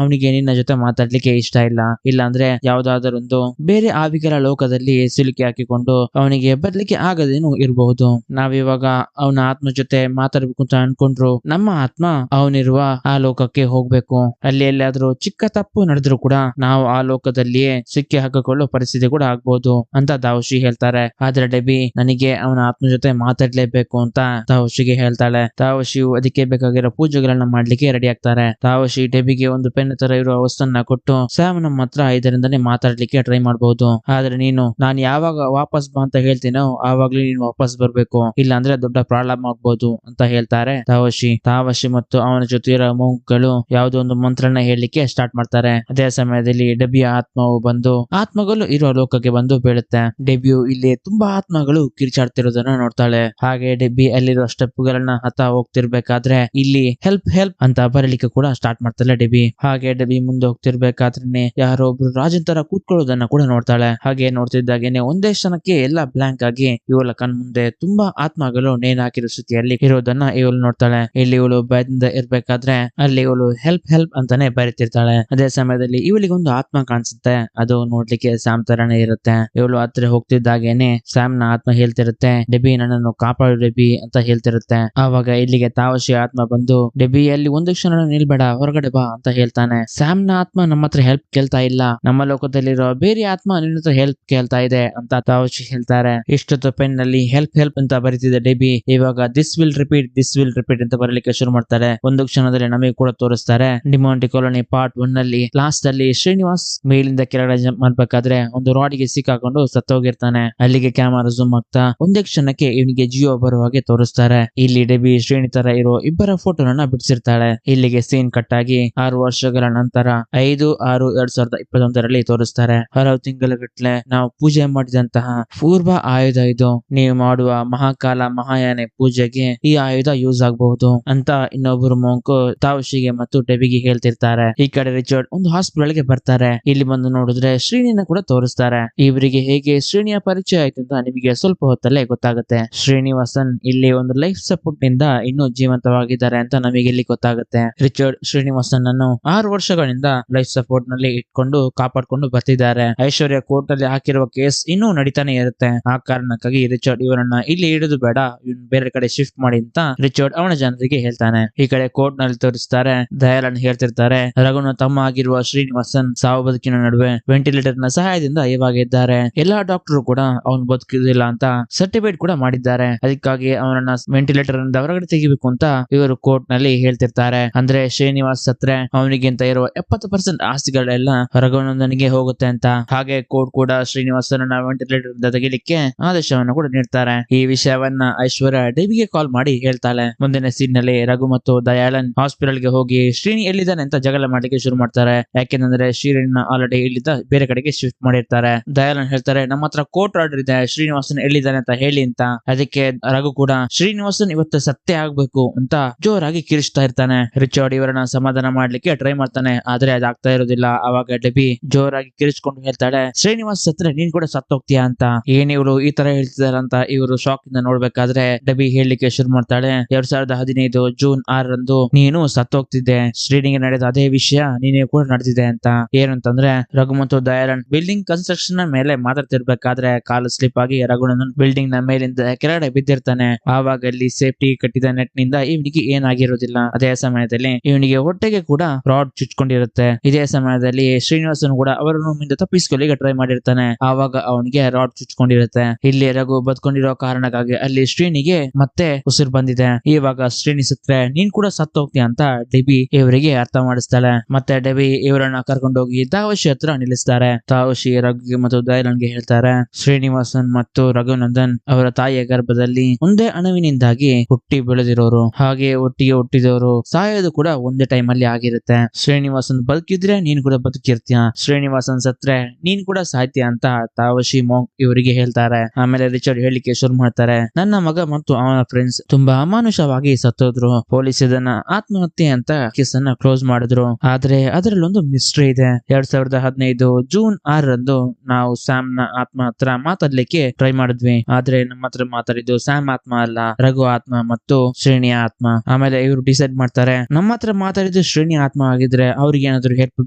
ಅವನಿಗೆ ನಿನ್ನ ಜೊತೆ ಮಾತಾಡ್ಲಿಕ್ಕೆ ಇಷ್ಟ ಇಲ್ಲ, ಇಲ್ಲ ಅಂದ್ರೆ ಯಾವ್ದಾದರೊಂದು ಬೇರೆ ಆವಿಗಳ ಲೋಕದಲ್ಲಿ ಸಿಲುಕಿ ಹಾಕಿಕೊಂಡು ಅವನಿಗೆ ಬರ್ಲಿಕ್ಕೆ ಆಗದೇನು ಇರಬಹುದು. ನಾವಿವಾಗ ಅವನ ಆತ್ಮ ಜೊತೆ ಮಾತಾಡ್ಬೇಕು ಅಂತ ಅನ್ಕೊಂಡ್ರು ನಮ್ಮ ಆತ್ಮ ಅವನಿರುವ ಆ ಲೋಕಕ್ಕೆ ಹೋಗ್ಬೇಕು. ಅಲ್ಲಿ ಎಲ್ಲಾದ್ರೂ ಚಿಕ್ಕ ತಪ್ಪು ನಡೆದ್ರು ಕೂಡ ನಾವು ಆ ಲೋಕದಲ್ಲಿಯೇ ಸಿಕ್ಕಿ ಹಾಕಿಕೊಳ್ಳೋ ಪರಿಸ್ಥಿತಿ ಕೂಡ ಆಗ್ಬಹುದು ಅಂತ ತಾವಶಿ ಹೇಳ್ತಾರೆ. ಆದ್ರೆ ಡೆಬಿ ನನಗೆ ಅವನ ಆತ್ಮ ಜೊತೆ ಮಾತಾಡ್ಲೇಬೇಕು ಅಂತ ತಾವಶಿಗೆ ಹೇಳ್ತಾಳೆ. ತಾವಶಿಯು ಅದಕ್ಕೆ ಬೇಕಾಗಿರೋ ಪೂಜೆಗಳನ್ನ ಮಾಡ್ಲಿಕ್ಕೆ ರೆಡಿ ಆಗ್ತಾರೆ. ತಾವಶಿ ಡೆಬಿಗೆ ಒಂದು ಪೆನ್ ತರ ಇರುವ ವಸ್ತುವನ್ನ ಕೊಟ್ಟು, ಸ್ಯಾಮ್ ನಮ್ಮ ಹತ್ರ ಇದರಿಂದಾನೇ ಮಾತಾಡ್ಲಿಕ್ಕೆ ಟ್ರೈ ಮಾಡಬಹುದು, ಆದ್ರೆ ನೀನು ನಾನು ಯಾವಾಗ ವಾಪಸ್ ಬಾ ಅಂತ ಹೇಳ್ತೀನೋ ಆವಾಗ್ಲೂ ನೀನು ವಾಪಸ್ ಬರ್ಬೇಕು, ಇಲ್ಲ ಅಂದ್ರೆ ದೊಡ್ಡ ಪ್ರಾಬ್ಲಮ್ ಆಗ್ಬಹುದು ಅಂತ ಹೇಳ್ತಾರೆ ತಾವಶಿ ಮತ್ತು ಅವನ ಜೊತೆ ಇರೋ ಮಂಕ್ಗಳು ಯಾವುದೋ ಒಂದು ಮಂತ್ರನ ಹೇಳಲಿಕ್ಕೆ ಸ್ಟಾರ್ಟ್ ಮಾಡ್ತಾರೆ. ಅದೇ ಸಮಯದಲ್ಲಿ ಡೆಬಿಯ ಆತ್ಮವು ಬಂದು ಆತ್ಮಗಳು ಇರೋ ಲೋಕಕ್ಕೆ ಬಂದು ಬೀಳುತ್ತೆ. ಡೆಬಿಯು ಇಲ್ಲಿ ತುಂಬಾ ಆತ್ಮಗಳು ಕಿರ್ಚಾಡ್ತಿರೋದನ್ನ ನೋಡ್ತಾಳೆ. ಹಾಗೆ ಡೆಬ್ಬಿ ಅಲ್ಲಿರೋ ಸ್ಟೆಪ್ ಗಳನ್ನ ಹತ್ತ ಹೋಗ್ತಿರ್ಬೇಕಾದ್ರೆ ಇಲ್ಲಿ ಹೆಲ್ಪ್ ಹೆಲ್ಪ್ ಅಂತ ಬರಲಿಕ್ಕೆ ಕೂಡ ಸ್ಟಾರ್ಟ್ ಮಾಡ್ತಾಳೆ ಡೆಬಿ. ಹಾಗೆ ಡೆಬಿ ಮುಂದೆ ಹೋಗ್ತಿರ್ಬೇಕಾದ್ರೆ ಯಾರೋ ಒಬ್ರು ರಾಜನ್ ತರ ಕೂತ್ಕೊಳ್ಳೋದನ್ನ ಕೂಡ ನೋಡ್ತಾಳೆ. ಹಾಗೆ ನೋಡ್ತಿದ್ದಾಗೇನೆ ಒಂದೇ ಕ್ಷಣಕ್ಕೆ ಎಲ್ಲ ಬ್ಲಾಂಕ್ ಆಗಿ ಇವಳ ಕಣ್ ಮುಂದೆ ತುಂಬಾ ಆತ್ಮಗಳು ನೇಣು ಹಾಕಿರೋ ಸ್ಥಿತಿಯಲ್ಲಿ ಇರೋದನ್ನ ಇವಳು ನೋಡ್ತಾಳೆ. ಇಲ್ಲಿ ಇವಳು ಭಯದಿಂದ ಇರ್ಬೇಕಾದ್ರೆ ಅಲ್ಲಿ ಇವಳು ಹೆಲ್ಪ್ ಹೆಲ್ಪ್ ಅಂತಾನೆ ಬರೀತಿರ್ತಾಳೆ. ಅದೇ ಸಮಯದಲ್ಲಿ ಇವಳಿಗೆ ಒಂದು ಆತ್ಮ ಕಾಣಿಸುತ್ತೆ. ಅದು ನೋಡ್ಲಿಕ್ಕೆ ಸ್ಯಾಮ್ ತರಾನೇ ಇರುತ್ತೆ. ಇವಳು ಹತ್ರ ಹೋಗ್ತಿದ್ದಾಗೇನೆ ಸ್ಯಾಮ್ ನ ಆತ್ಮ ಹೇಳ್ತಿರುತ್ತೆ, ಡೆಬಿ ನನ್ನನ್ನು ಕಾಪಾಡು ಡೆಬಿ ಅಂತ ಹೇಳ್ತಿರುತ್ತೆ. ಆವಾಗ ಇಲ್ಲಿಗೆ ತಾವಶಿ ಆತ್ಮ ಬಂದು, ಡೆಬಿ ಅಲ್ಲಿ ಒಂದು ಕ್ಷಣ ನಿಲ್ಬೇಡ, ಹೊರಗಡೆ ಬಾ ಅಂತ ಹೇಳ್ತಾನೆ. ಸ್ಯಾಮ್ ನ ಆತ್ಮ ನಮ್ಮ ಹತ್ರ ಹೆಲ್ಪ್ ಕೇಳ್ತಾ ಇಲ್ಲ, ನಮ್ಮ ಲೋಕದಲ್ಲಿರೋ ಬೇರೆ ಆತ್ಮ ನಿನ್ನ ಹತ್ರ ಹೆಲ್ಪ್ ಕೇಳ್ತಾ ಇದೆ ಅಂತ ತಾವಶಿ ಹೇಳ್ತಾರೆ. ಇಷ್ಟೊತ್ತು ಪೆನ್ ನಲ್ಲಿ ಹೆಲ್ಪ್ ಹೆಲ್ಪ್ ಅಂತ ಬರೀತಿದೆ ಡೆಬಿ. ಇವಾಗ ದಿಸ್ ವಿಲ್ ರಿಪೀಟ್ ಅಂತ ಬರಲಿಕ್ಕೆ ಶುರು ಮಾಡ್ತಾರೆ. ಒಂದು ಕ್ಷಣದಲ್ಲಿ ನಮಗೆ ಕೂಡ ತೋರಿಸ್ತಾರೆ. ಡಿಮಾಂಟಿ ಕಾಲೋನಿ ಪಾರ್ಟ್ 1 ನಲ್ಲಿ ಲಾಸ್ಟ್ ಅಲ್ಲಿ ಶ್ರೀನಿವಾಸ್ ಮೇಲಿಂದ ಕೆಳಗಡೆ ಜಂಪ್ ಮಾಡ್ಬೇಕಾದ್ರೆ ಒಂದು ರಾಡಿಗೆ ಸಿಕ್ಕಾಕೊಂಡು ಸತ್ತೋಗಿರ್ತಾನೆ. ಅಲ್ಲಿಗೆ ಕ್ಯಾಮರಾ ಜೂಮ್ ಆಗ್ತಾ ಒಂದೇ ಕ್ಷಣಕ್ಕೆ ಇವನಿಗೆ ಜೀವ ಬರುವ ಹಾಗೆ ತೋರಿಸ್ತಾರೆ. ಇಲ್ಲಿ ಡೆಬಿ ಶ್ರೇಣಿ ತರ ಇರೋ ಇಬ್ಬರ ಫೋಟೋನ ಬಿಡಿಸಿರ್ತಾಳೆ. ಇಲ್ಲಿಗೆ ಸೀನ್ ಕಟ್ ಆಗಿ 6 ವರ್ಷಗಳ ನಂತರ 5/6/2021 ತೋರಿಸ್ತಾರೆ. ಹಲವು ತಿಂಗಳುಗಟ್ಲೆ ನಾವು ಪೂಜೆ ಮಾಡಿದಂತಹ ಪೂರ್ವ ಆಯುಧ ಇದು. ನೀವು ಮಾಡುವ ಮಹಾಕಾಲ ಮಹಾಯಾನೆ ಪೂಜೆಗೆ ಈ ಆಯುಧ ಯೂಸ್ ಆಗಬಹುದು. ಅಂತ ಇನ್ನೊಬ್ಬರು ಮೊಂಕು ತಾವುಶಿಗೆ ಮತ್ತು ಡೆಬಿಗೆ ಹೇಳ್ತಿರ್ತಾರೆ. ಈ ಕಡೆ ರಿಚರ್ಡ್ ಒಂದು ಹಾಸ್ಪಿಟಲ್ ಗೆ ಬರ್ತಾರೆ. ಇಲ್ಲಿ ಬಂದು ನೋಡಿದ್ರೆ ಶ್ರೀನಿನ ಕೂಡ ತೋರಿಸ್ತಾರೆ. ಇವರಿಗೆ ಹೇಗೆ ಶ್ರೀನಿಯ ಪರಿಚಯ ಆಯ್ತು ಅಂತ ನಿಮಗೆ ಸ್ವಲ್ಪ ಹೊತ್ತಲ್ಲೇ ಗೊತ್ತಾಗುತ್ತೆ. ಶ್ರೀನಿವಾಸನ್ ಇಲ್ಲಿ ಒಂದು ಲೈಫ್ ಸಪೋರ್ಟ್ ನಿಂದ ಇನ್ನೂ ಜೀವಂತವಾಗಿದ್ದಾರೆ ಅಂತ ನಮಗೆ ಇಲ್ಲಿ ಗೊತ್ತಾಗುತ್ತೆ. ರಿಚರ್ಡ್ ಶ್ರೀನಿವಾಸನ್ ಅನ್ನು 6 ವರ್ಷಗಳಿಂದ ಲೈಫ್ ಸಪೋರ್ಟ್ ನಲ್ಲಿ ಇಟ್ಕೊಂಡು ಕಾಪಾಡ್ಕೊಂಡು ಬರ್ತಿದ್ದಾರೆ. ಐಶ್ವರ್ಯ ಕೋರ್ಟ್ ಅಲ್ಲಿ ಹಾಕಿರುವ ಕೇಸ್ ಇನ್ನೂ ನಡೀತಾನೆ ಇರುತ್ತೆ. ಆ ಕಾರಣಕ್ಕಾಗಿ ರಿಚರ್ಡ್ ಇವರನ್ನ ಇಲ್ಲಿ ಇಡುದು ಬೇಡ, ಇವ್ನ ಬೇರೆ ಕಡೆ ಶಿಫ್ಟ್ ಮಾಡಿ ಅಂತ ರಿಚರ್ಡ್ ಅವನ ಜನರಿಗೆ ಹೇಳ್ತಾನೆ. ಈ ಕಡೆ ಕೋರ್ಟ್ ನಲ್ಲಿ ತೋರಿಸ್ತಾರೆ. ದಯಾಳನ್ ಹೇಳ್ತಿರ್ತಾರೆ, ರಘುನ ತಮ್ಮ ಆಗಿರುವ ಶ್ರೀನಿವಾಸನ್ ಸಾವು ಬದುಕಿನ ನಡುವೆ ವೆಂಟಿಲೇಟರ್ ನ ಸಹಾಯದಿಂದ ಇವಾಗ ಇದ್ದಾರೆ. ಎಲ್ಲಾ ಡಾಕ್ಟರ್ ಕೂಡ ಅವನು ಬದುಕಿದಿಲ್ಲ ಅಂತ ಸರ್ಟಿಫೈಡ್ ಕೂಡ ಮಾಡಿದ್ದಾರೆ. ಅದಕ್ಕಾಗಿ ಅವನನ್ನ ವೆಂಟಿಲೇಟರ್ ಇಂದ ಹೊರಗಡೆ ತೆಗಿಬೇಕು ಅಂತ ಇವರು ಕೋರ್ಟ್ ನಲ್ಲಿ ಹೇಳ್ತಿರ್ತಾರೆ. ಅಂದ್ರೆ ಶ್ರೀನಿವಾಸ್ ಸತ್ರೆ ಅವನಿಗಿಂತ ಇರುವ 70% ಆಸ್ತಿಗಳೆಲ್ಲ ರಘುನಂದನಿಗೆ ಹೋಗುತ್ತೆ ಅಂತ. ಹಾಗೆ ಕೋರ್ಟ್ ಕೂಡ ಶ್ರೀನಿವಾಸನ ವೆಂಟಿಲೇಟರ್ ಇಂದ ತೆಗಿಲಿಕ್ಕೆ ಆದೇಶವನ್ನು ಕೂಡ ನೀಡ್ತಾರೆ. ಈ ವಿಷಯವನ್ನ ಐಶ್ವರ್ಯ ಡೆಬಿಗೆ ಕಾಲ್ ಮಾಡಿ ಹೇಳ್ತಾಳೆ. ಮುಂದಿನ ಸೀನ್ ನಲ್ಲಿ ರಘು ಮತ್ತು ದಯಾಳನ್ ಹಾಸ್ಪಿಟಲ್ ಗೆ ಹೋಗಿ ಶ್ರೀನಿ ಎಲ್ಲಿದ್ದಾನೆ ಅಂತ ಜಗಳ ಮಾಡ್ಲಿಕ್ಕೆ ಶುರು ಮಾಡ್ತಾರೆ. ಯಾಕೆಂದ್ರೆ ಶ್ರೀನಿನ ಆಲ್ರೆಡಿ ಇಲ್ಲಿದ್ದ ಬೇರೆ ಕಡೆಗೆ ಶಿಫ್ಟ್ ಮಾಡಿರ್ತಾರೆ. ದಯಾಳನ್ ಹೇಳ್ತಾರೆ, ನಮ್ಮ ಹತ್ರ ಕೋರ್ಟ್ ಆರ್ಡರ್ ಇದೆ, ಶ್ರೀನಿವಾಸನ್ ಎಲ್ಲಿದ್ದಾನೆ ಅಂತ ಹೇಳಿ ಅಂತ. ಅದಕ್ಕೆ ರಘು ಕೂಡ ಶ್ರೀನಿವಾಸನ್ ಇವತ್ತು ಸತ್ಯ ಆಗ್ಬೇಕು ಅಂತ ಜೋರಾಗಿ ಕಿರಿಸ್ತಾ ಇರ್ತಾನೆ. ರಿಚರ್ಡ್ ಇವರನ್ನ ಸಮಾಧಾನ ಮಾಡ್ಲಿಕ್ಕೆ ಟ್ರೈ ಮಾಡ್ತಾನೆ, ಆದ್ರೆ ಅದಾಗ್ತಾ ಇರೋದಿಲ್ಲ. ಅವಾಗ ಡೆಬಿ ಜೋರಾಗಿ ಕಿರಿಸ್ಕೊಂಡು ಹೇಳ್ತಾಳೆ, ಶ್ರೀನಿವಾಸ್ ಸತ್ರೆ ನೀನ್ ಕೂಡ ಸತ್ತೋಗ್ತೀಯಾ ಅಂತ. ಏನ್ ಇವರು ಈ ತರ ಹೇಳ್ತಿದಾರ ಅಂತ ಇವರು ಶಾಕ್ ಇಂದ ನೋಡ್ಬೇಕಾದ್ರೆ ಡೆಬಿ ಹೇಳಲಿಕ್ಕೆ ಶುರು ಮಾಡ್ತಾಳೆ, 2015 ಜೂನ್ 6ರಂದು ನೀನು ಸತ್ತೋಗ್ತಿದ್ದೆ. ಶ್ರೀನಿಗೆ ನಡೆದ ಅದೇ ವಿಷಯ ನೀನೇ ಕೂಡ ನಡೆದಿದೆ ಅಂತ. ಏನಂತಂದ್ರೆ ರಘು ಮತ್ತು ದಯಾಳನ್ ಬಿಲ್ಡಿಂಗ್ ಕನ್ಸ್ಟ್ರಕ್ಷನ್ ಮೇಲೆ ಮಾತಾಡ್ತಿರ್ಬೇಕಾದ್ರೆ ಕಾಲು ಸ್ಲಿಪ್ ಆಗಿ ರಘುನಂದನ್ ಬಿಲ್ಡಿಂಗ್ ನ ಮೇಲಿಂದ ಕೆಳಗಡೆ ಬಿದ್ದಿರ್ತಾನೆ. ಆವಾಗ ಅಲ್ಲಿ ಸೇಫ್ಟಿ ಕಟ್ಟಿದ ನೆಟ್ ನಿಂದ ಇವನಿಗೆ ಏನಾಗಿರೋದಿಲ್ಲ. ಅದೇ ಸಮಯದಲ್ಲಿ ಇವನಿಗೆ ಹೊಟ್ಟೆಗೆ ಕೂಡ ರಾಡ್ ಚುಚ್ಕೊಂಡಿರುತ್ತೆ. ಇದೇ ಸಮಯದಲ್ಲಿ ಶ್ರೀನಿವಾಸನ್ ಕೂಡ ಅವರ ರೂಮ್ ಇಂದ ತಪ್ಪಿಸ್ಕೊಳ್ಳಿಕ್ಕೆ ಟ್ರೈ ಮಾಡಿರ್ತಾನೆ. ಆವಾಗ ಅವನಿಗೆ ರಾಡ್ ಚುಚ್ಕೊಂಡಿರುತ್ತೆ. ಇಲ್ಲಿ ರಘು ಬದ್ಕೊಂಡಿರೋ ಕಾರಣಕ್ಕಾಗಿ ಅಲ್ಲಿ ಶ್ರೀನಿಗೆ ಮತ್ತೆ ಉಸಿರು ಬಂದಿದೆ. ಇವಾಗ ಶ್ರೀನಿ ಸತ್ರೆ ನೀನ್ ಕೂಡ ಸತ್ತೋಗ್ತೀಯ ಅಂತ ಡೆಬಿ ಇವರಿಗೆ ಅರ್ಥ ಮಾಡಿಸ್ತಾಳೆ. ಮತ್ತೆ ಡೆಬಿ ಇವರನ್ನ ಕರ್ಕೊಂಡೋಗಿ ತಾವಶಿ ಹತ್ರ ನಿಲ್ಲಿಸ್ತಾರೆ. ತಾವಶಿ ರಘುಗೆ ಮತ್ತು ದಯಾಳನ್ಗೆ ಹೇಳ್ತಾರೆ, ಶ್ರೀನಿವಾಸನ್ ಮತ್ತು ರಘುನಂದನ್ ಅವರ ತಾಯಿಯ ಗರ್ಭದಲ್ಲಿ ಒಂದೇ ಅಣುವಿನಿಂದಾಗಿ ಹುಟ್ಟಿ ಬೆಳೆದಿರೋರು, ಹಾಗೆ ಒಟ್ಟಿಗೆ ಹುಟ್ಟಿದವರು. ಸಾಯೋದು ಕೂಡ ಒಂದೇ ಟೈಮ್ ಅಲ್ಲಿ ಆಗಿರುತ್ತೆ. ಶ್ರೀನಿವಾಸನ್ ಬದುಕಿದ್ರೆ ನೀನ್ ಕೂಡ ಬದುಕಿರ್ತೀಯ, ಶ್ರೀನಿವಾಸನ್ ಸತ್ರೆ ನೀನ್ ಕೂಡ ಸಾಯ್ತೀಯ ಅಂತ ತಾವಶಿ ಮೊಂಕ್ ಇವರಿಗೆ ಹೇಳ್ತಾರೆ. ಆಮೇಲೆ ರಿಚರ್ಡ್ ಹೇಳಿಕೆ ಶುರು ಮಾಡ್ತಾರೆ, ನನ್ನ ಮಗ ಮತ್ತು ಅವನ ಫ್ರೆಂಡ್ಸ್ ತುಂಬಾ ಅಮಾನುಷವಾಗಿ ಸತ್ತೋದ್ರು. ಪೊಲೀಸ್ ಇದನ್ನ ಆತ್ಮಹತ್ಯೆ ಅಂತ ಕೇಸ್ ಅನ್ನ ಕ್ಲೋಸ್ ಮಾಡಿದ್ರು. ಆದ್ರೆ ಅದರಲ್ಲಿ ಒಂದು ಮಿಸ್ಟ್ರಿ ಇದೆ. 2015 ಜೂನ್ 6ರಂದು ನಾವು ಸ್ಯಾಮ್ ನ ಆತ್ಮ ಹತ್ರ ಮಾತಾಡ್ಲಿಕ್ಕೆ ಟ್ರೈ ಮಾಡಿದ್ವಿ. ಆದ್ರೆ ನಮ್ಮ ಹತ್ರ ಮಾತಾಡಿದ್ದು ಸ್ಯಾಮ್ ಆತ್ಮ ಅಲ್ಲ, ರಘು ಆತ್ಮ ಮತ್ತು ಶ್ರೇಣಿಯ ಆತ್ಮ. ಆಮೇಲೆ ಇವರು ಡಿಸೈಡ್ ಮಾಡ್ತಾರೆ, ನಮ್ಮ ಹತ್ರ ಮಾತಾಡಿದ್ದು ಶ್ರೇಣಿ ಆತ್ಮ ಆಗಿದ್ರೆ ಅವ್ರಿಗೆ ಏನಾದ್ರು ಹೆಲ್ಪ್